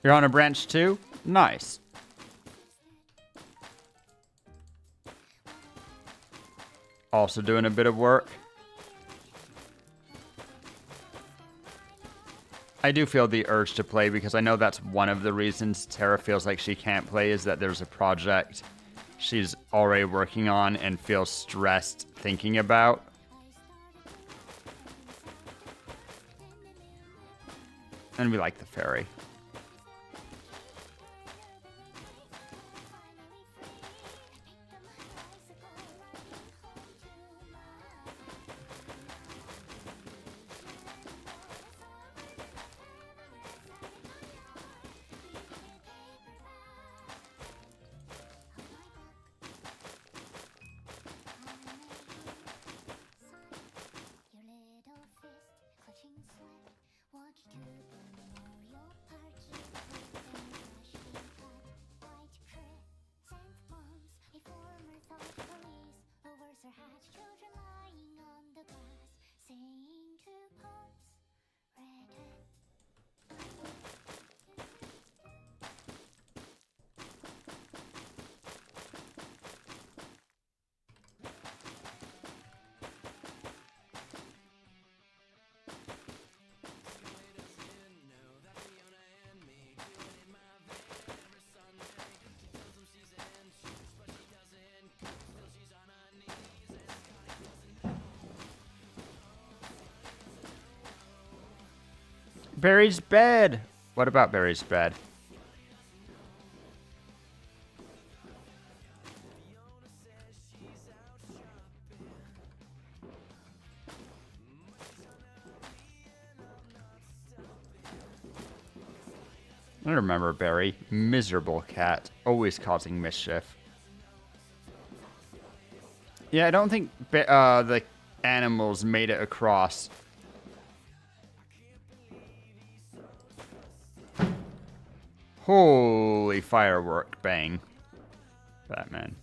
You're on a branch too? Nice. Also doing a bit of work. I do feel the urge to play because I know that's one of the reasons Tara feels like she can't play is that there's a project she's already working on and feels stressed thinking about. And we like the fairy. Barry's bed. What about Barry's bed? I remember Barry. Miserable cat. Always causing mischief. Yeah, I don't think the animals made it across. Holy firework bang. Batman.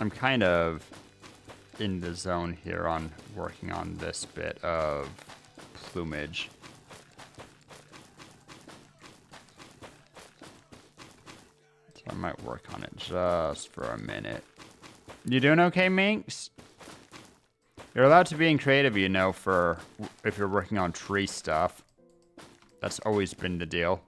I'm kind of in the zone here on working on this bit of plumage. So I might work on it just for a minute. You doing okay, Minx? You're allowed to be in creative, you know, for if you're working on tree stuff. That's always been the deal.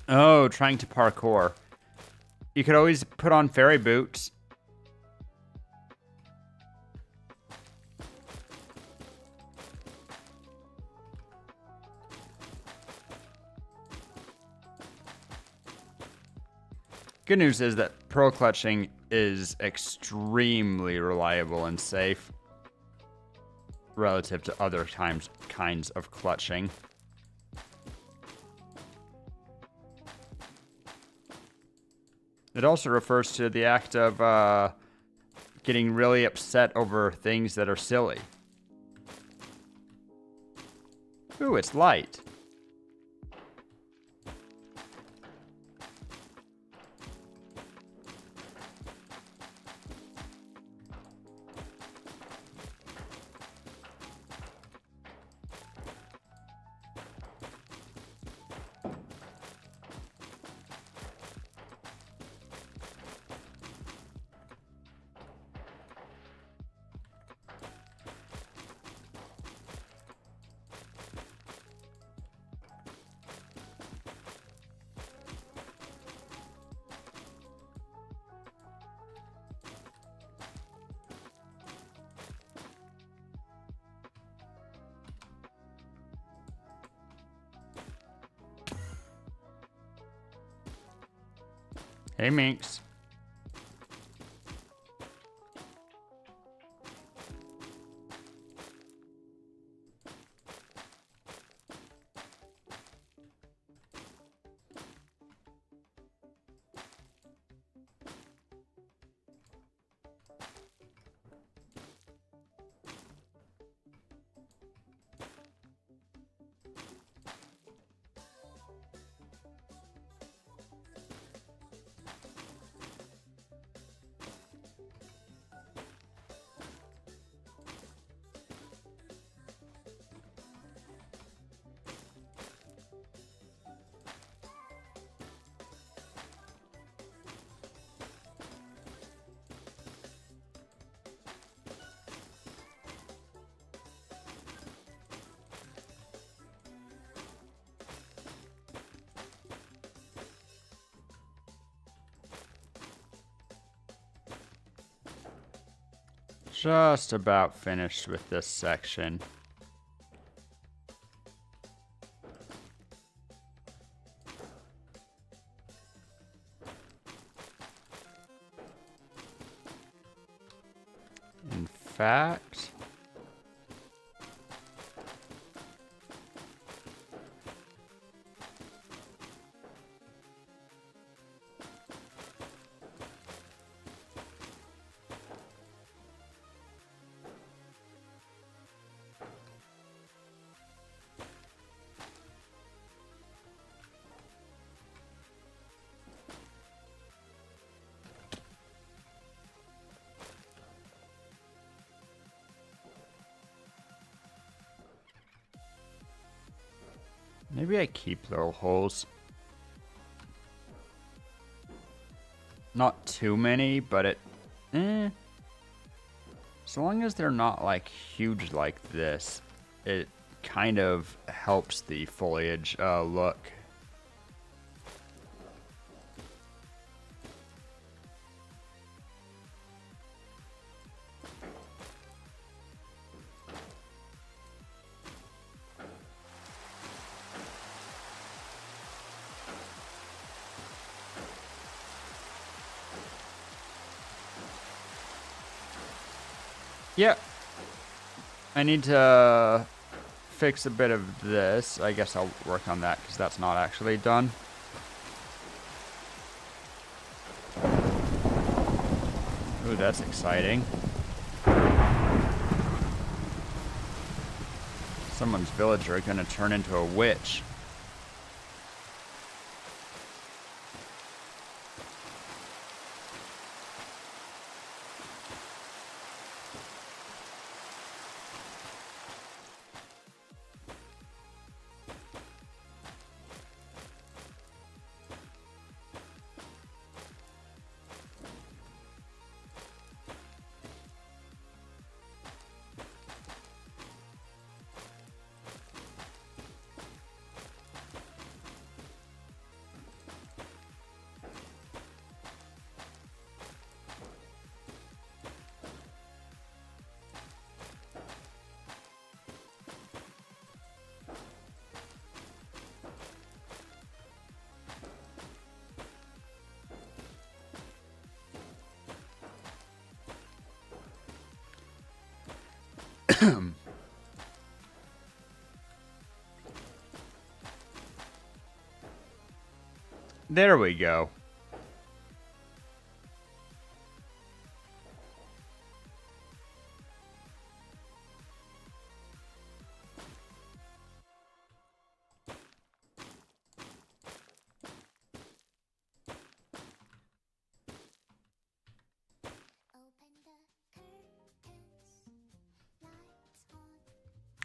Oh, trying to parkour. You could always put on fairy boots. Good news is that pearl clutching is extremely reliable and safe relative to other kinds of clutching. It also refers to the act of getting really upset over things that are silly. Ooh, it's light. Hey, Minx. Just about finished with this section. In fact, maybe I keep little holes. Not too many, but so long as they're not like huge like this, it kind of helps the foliage look. Yep. I need to fix a bit of this. I guess I'll work on that because that's not actually done. Ooh, that's exciting. Someone's villager gonna turn into a witch. There we go.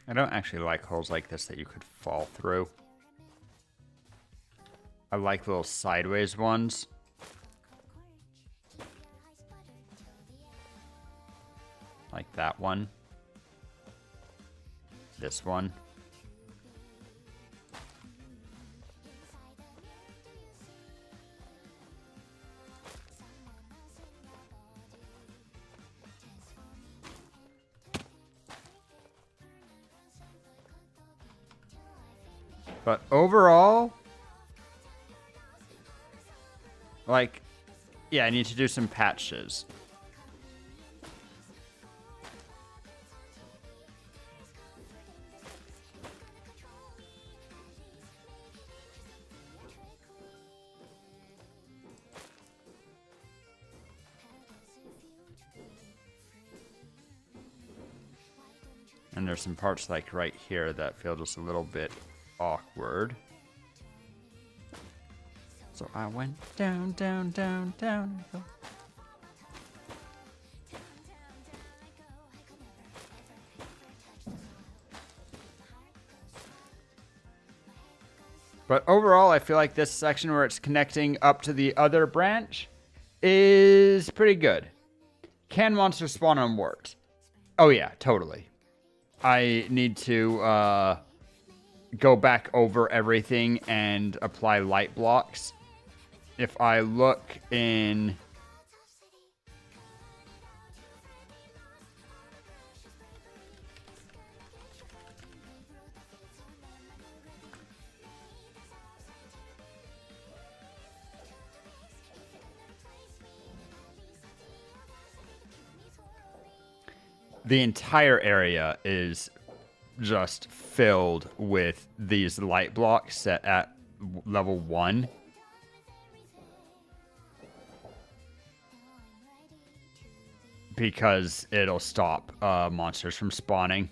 I don't actually like holes like this that you could fall through. I like little sideways ones. Like that one. This one. But overall, like, yeah, I need to do some patches. And there's some parts like right here that feel just a little bit awkward. So I went down, down, down, down. But overall, I feel like this section where it's connecting up to the other branch is pretty good. Can monsters spawn on warts? Oh yeah, totally. I need to go back over everything and apply light blocks. If I look in... The entire area is just filled with these light blocks set at level 1. Because it'll stop monsters from spawning.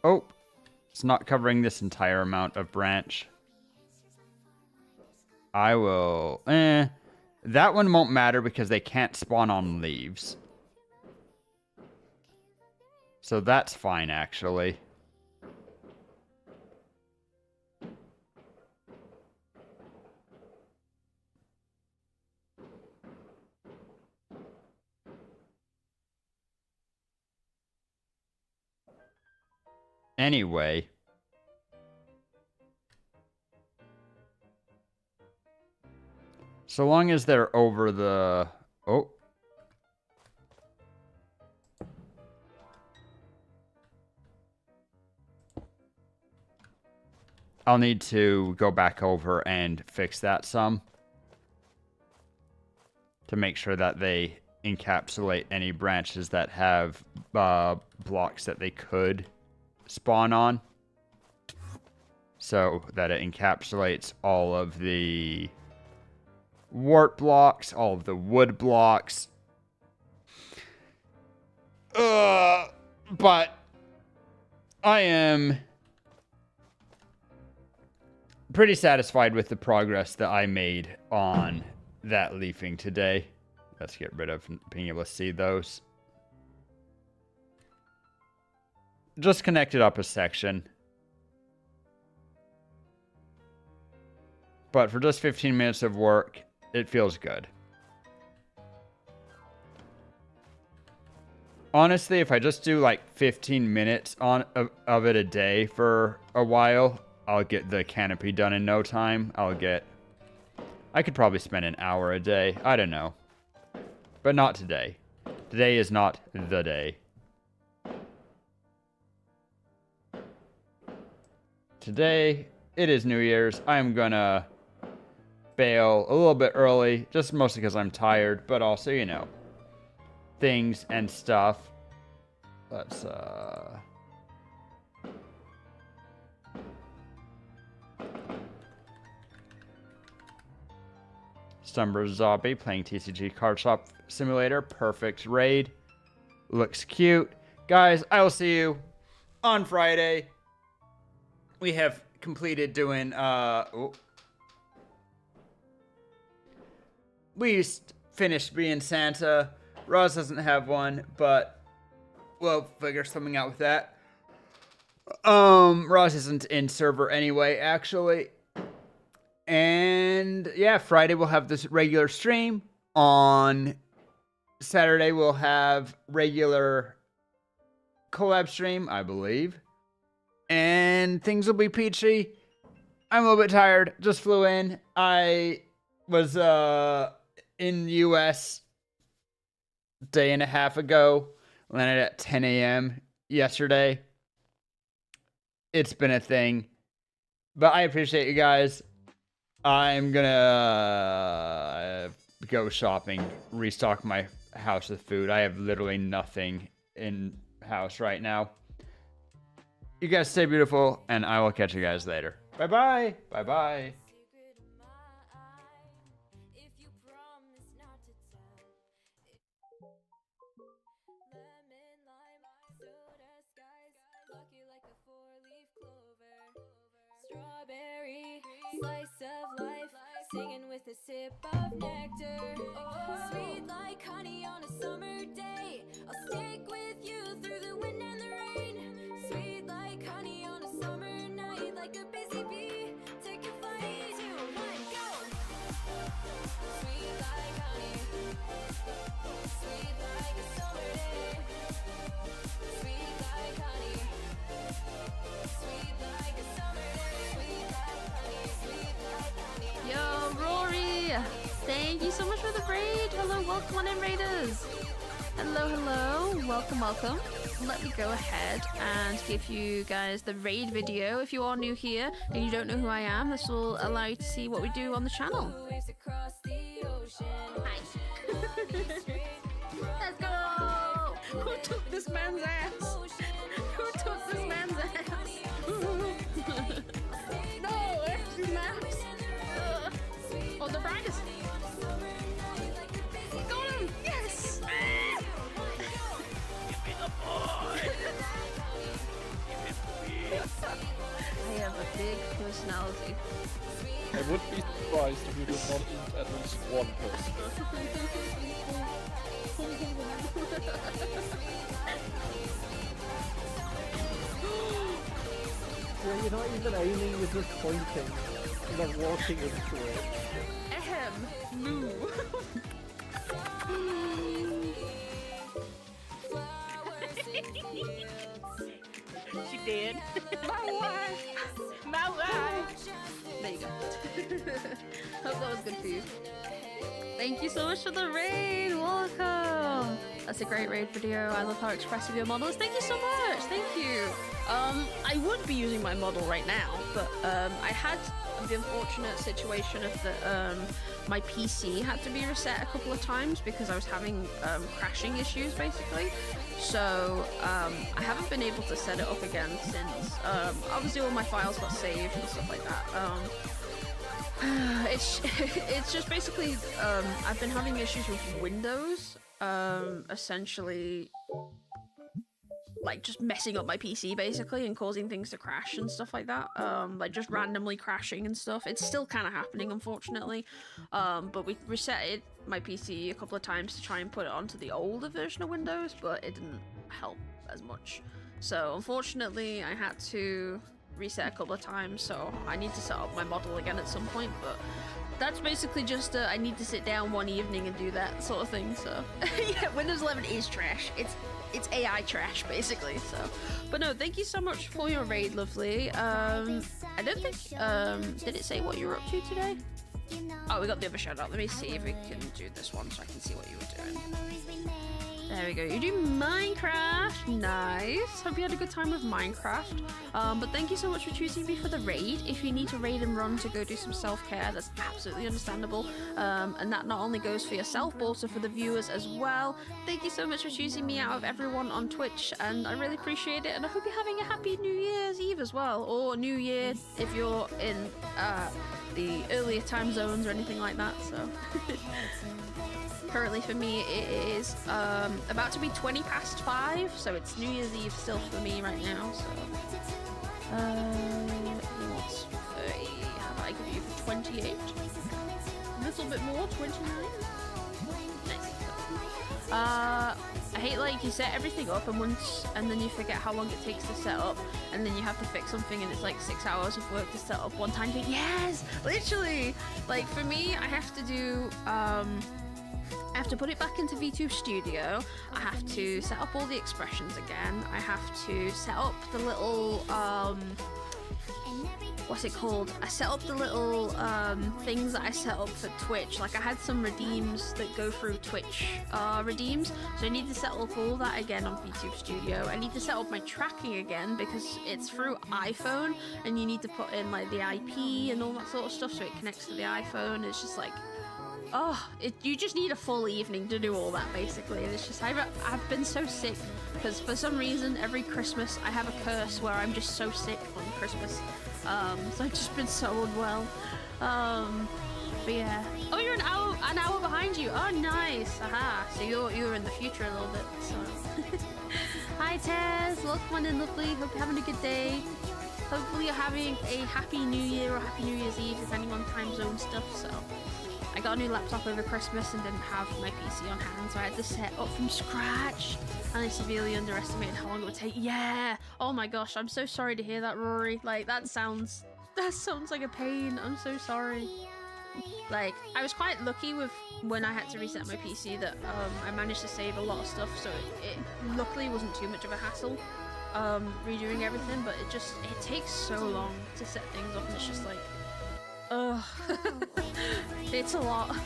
Oh, it's not covering this entire amount of branch. I will... That one won't matter because they can't spawn on leaves. So that's fine, actually. Anyway... So long as they're over the... Oh. I'll need to go back over and fix that some. To make sure that they encapsulate any branches that have blocks that they could spawn on. So that it encapsulates all of the... wart blocks, all of the wood blocks. But I am pretty satisfied with the progress that I made on that leafing today. Let's get rid of being able to see those. Just connected up a section. But for just 15 minutes of work, it feels good. Honestly, if I just do like 15 minutes of it a day for a while, I'll get the canopy done in no time. I could probably spend an hour a day. I don't know. But not today. Today is not the day. Today, it is New Year's. I'm gonna bail a little bit early, just mostly because I'm tired, but also, you know, things and stuff. Let's, Stumber Zombie playing TCG Card Shop Simulator. Perfect raid. Looks cute. Guys, I will see you on Friday. We have completed doing, we finished being Santa. Roz doesn't have one, but we'll figure something out with that. Roz isn't in server anyway, actually. And yeah, Friday we'll have this regular stream. On Saturday we'll have regular collab stream, I believe. And things will be peachy. I'm a little bit tired. Just flew in. I was in the US a day and a half ago. Landed at 10 a.m. yesterday. It's been a thing. But I appreciate you guys. I'm gonna go shopping, restock my house with food. I have literally nothing in house right now. You guys stay beautiful, and I will catch you guys later. Bye-bye. Bye-bye. Strawberry slice of life, singing with a sip of nectar. Sweet like honey on a summer day. I'll stick with you through the wind and the rain. Sweet like honey on a summer night, like a busy bee. Take a flight, 3, 2, 1, go. Sweet like honey, sweet like a summer day. Sweet like honey, sweet like a summer day. Yo, Rory! Thank you so much for the raid! Hello, welcome on in, Raiders! Hello, hello, welcome, welcome. Let me go ahead and give you guys the raid video. If you are new here and you don't know who I am, this will allow you to see what we do on the channel. Hi. Let's go! Who took this man's ass? Who took this man's ass? No, it's Max! Oh, the brightest! Got him! Yes! Give me the boy! I have a big personality. I would be surprised if you did not eat at least one person. Yeah, you're not even aiming, you're just pointing. You're not walking into it. Ahem. Moo. She did. My wife. My wife. There you go. Hope that was good for you. Thank you so much for the raid. Welcome. That's a great raid video. I love how expressive your model is. Thank you so much. Thank you. I would be using my model right now, but I had the unfortunate situation of the my PC had to be reset a couple of times because I was having crashing issues basically. So I haven't been able to set it up again since obviously all my files got saved and stuff like that. It's just basically I've been having issues with Windows, essentially like just messing up my PC basically and causing things to crash and stuff like that, like just randomly crashing and stuff. It's still kind of happening, unfortunately, but we reset my PC a couple of times to try and put it onto the older version of Windows, but it didn't help as much. So unfortunately I had to reset a couple of times, so I need to set up my model again at some point, but that's basically just I need to sit down one evening and do that sort of thing. So yeah, Windows 11 is trash. It's AI trash basically. So, but no, thank you so much for your raid, lovely. I don't think did it say what you were up to today? Oh, we got the other shout out. Let me see if we can do this one so I can see what you were doing. There we go. You do Minecraft. Nice. Hope you had a good time with Minecraft. But thank you so much for choosing me for the raid. If you need to raid and run to go do some self-care, that's absolutely understandable. And that not only goes for yourself, but also for the viewers as well. Thank you so much for choosing me out of everyone on Twitch, and I really appreciate it. And I hope you're having a happy New Year's Eve as well, or New Year if you're in the earlier time zones or anything like that. So. Currently for me it is about to be 20 past 5, so it's New Year's Eve still for me right now. So what's 30? How about I give you 28? A little bit more, 29. Nice. I hate like you set everything up and then you forget how long it takes to set up, and then you have to fix something and it's like 6 hours of work to set up one time. Yes, literally. Like for me, I have to do I have to put it back into VTube Studio. I have to set up all the expressions again. I have to set up the little what's it called? I set up the little things that I set up for Twitch. Like I had some redeems that go through Twitch redeems, so I need to set up all that again on VTube Studio. I need to set up my tracking again because it's through iPhone, and you need to put in like the IP and all that sort of stuff so it connects to the iPhone. It's just like, oh, you just need a full evening to do all that basically. And it's just I've been so sick because for some reason every Christmas I have a curse where I'm just so sick on Christmas. So I've just been so unwell. But yeah. Oh, you're an hour behind you. Oh, nice. Aha. So you're in the future a little bit. So. Hi Tez, welcome in, lovely. Hope you're having a good day. Hopefully you're having a happy New Year or happy New Year's Eve, depending on time zone stuff. So. I got a new laptop over Christmas and didn't have my PC on hand, so I had to set up from scratch, and I severely underestimated how long it would take. Yeah! Oh my gosh, I'm so sorry to hear that, Rory. Like, that sounds like a pain. I'm so sorry. Like, I was quite lucky with when I had to reset my PC that I managed to save a lot of stuff, so it luckily wasn't too much of a hassle redoing everything, but it takes so long to set things up, and it's just like, ugh. It's a lot.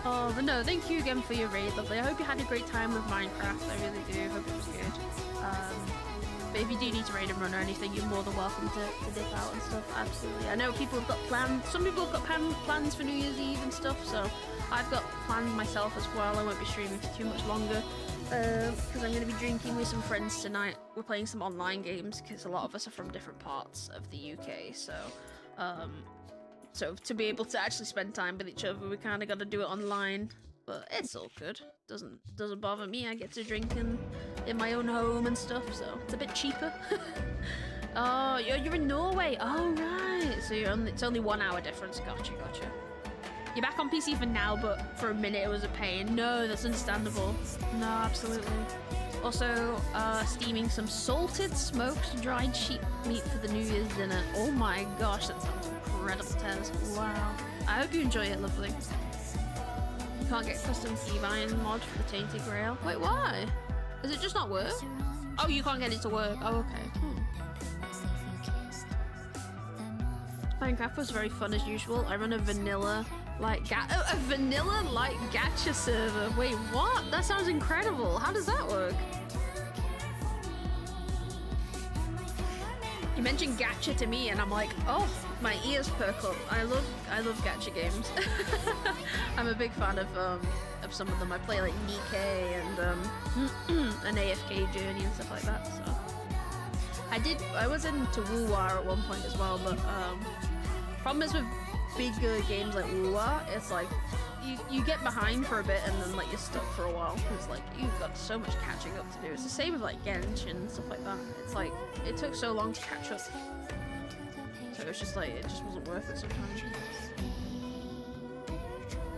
But no, thank you again for your raid, lovely. I hope you had a great time with Minecraft. I really do. Hope it was good. But if you do need to raid and run or anything, you're more than welcome to dip out and stuff. Absolutely. I know people have got plans. Some people have got plans for New Year's Eve and stuff, so I've got plans myself as well. I won't be streaming for too much longer because I'm going to be drinking with some friends tonight. We're playing some online games because a lot of us are from different parts of the UK, so to be able to actually spend time with each other, we kind of got to do it online. But it's all good. Doesn't bother me. I get to drink in my own home and stuff, so it's a bit cheaper. Oh, you're in Norway. Oh right. So it's only 1 hour difference. Gotcha. You're back on PC for now, but for a minute it was a pain. No, that's understandable. No, absolutely. Also, steaming some salted, smoked, dried sheep meat for the New Year's dinner. Oh my gosh, that sounds incredible, Tez. Wow. I hope you enjoy it, lovely. You can't get custom keybind mod for the Tainted Grail. Wait, why? Does it just not work? Oh, you can't get it to work. Oh, okay. Minecraft was very fun as usual. I run a vanilla gacha server. Wait, what? That sounds incredible. How does that work? You mentioned gacha to me and I'm like, oh, my ears perk up. I love gacha games. I'm a big fan of some of them. I play like Nikkei and an AFK Journey and stuff like that. So I was into Wuwa at one point as well, but problem is with bigger games like Wuwa, it's like you get behind for a bit and then like you're stuck for a while because like you've got so much catching up to do. It's the same with like Genshin and stuff like that. It's like it took so long to catch up, so it's just like it just wasn't worth it sometimes.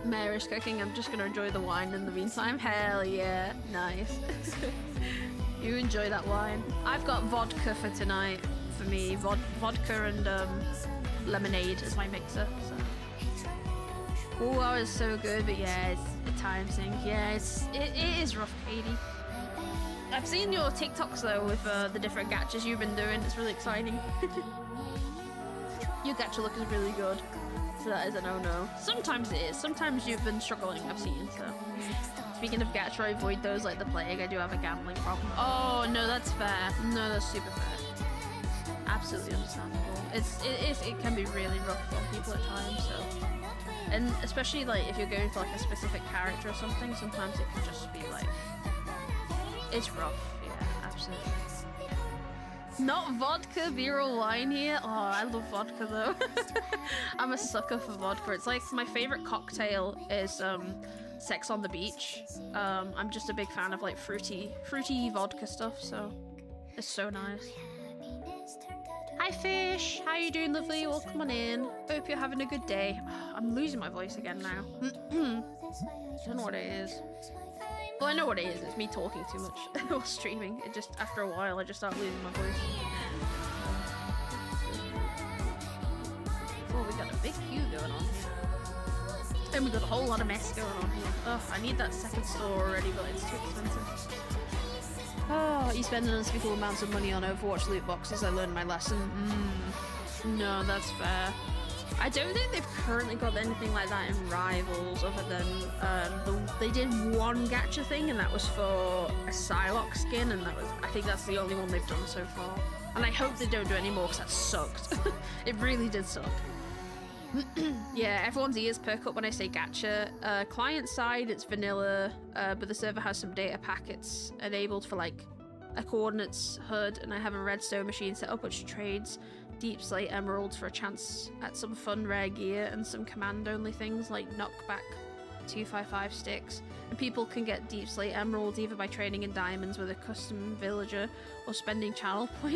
Mary's cooking. I'm just gonna enjoy the wine in the meantime. Hell yeah, nice. You enjoy that wine. I've got vodka for tonight. For me, vodka and lemonade is my mixer. So. Oh, that was so good, but yeah, it's a time sink. Yeah, it is rough, Katie. I've seen your TikToks though with the different gachas you've been doing. It's really exciting. Your gacha look is really good, so that is a no-no. Sometimes it is. Sometimes you've been struggling, I've seen. So Speaking of gacha, I avoid those like the plague. I do have a gambling problem. Oh no, that's fair. No, that's super fair. Absolutely understandable. It can be really rough on people at times. So, and especially like if you're going for like a specific character or something, sometimes it can just be like it's rough. Yeah, absolutely. Not vodka, beer or wine here. Oh, I love vodka though. I'm a sucker for vodka. It's like my favorite cocktail is Sex on the Beach. I'm just a big fan of like fruity vodka stuff, so it's so nice. Hi Fish, how you doing, lovely? Welcome on in. Hope you're having a good day. Oh, I'm losing my voice again now. Don't know what it is. Well, I know what it is. It's me talking too much while streaming. It just, after a while, I just start losing my voice. Oh, we got a big queue going on here. And we got a whole lot of mess going on here. Oh, I need that second store already, but it's too expensive. Oh, you spending unspeakable amounts of money on Overwatch loot boxes. I learned my lesson. No, that's fair. I don't think they've currently got anything like that in Rivals, other than they did one gacha thing, and that was for a Psylocke skin, and I think that's the only one they've done so far. And I hope they don't do any more because that sucked. It really did suck. Yeah, everyone's ears perk up when I say gacha. Client side, it's vanilla, but the server has some data packets enabled for like a coordinates HUD, and I have a redstone machine set up which trades deep slate emeralds for a chance at some fun rare gear and some command only things like knockback 255 sticks. And people can get deep slate emeralds either by trading in diamonds with a custom villager or spending channel points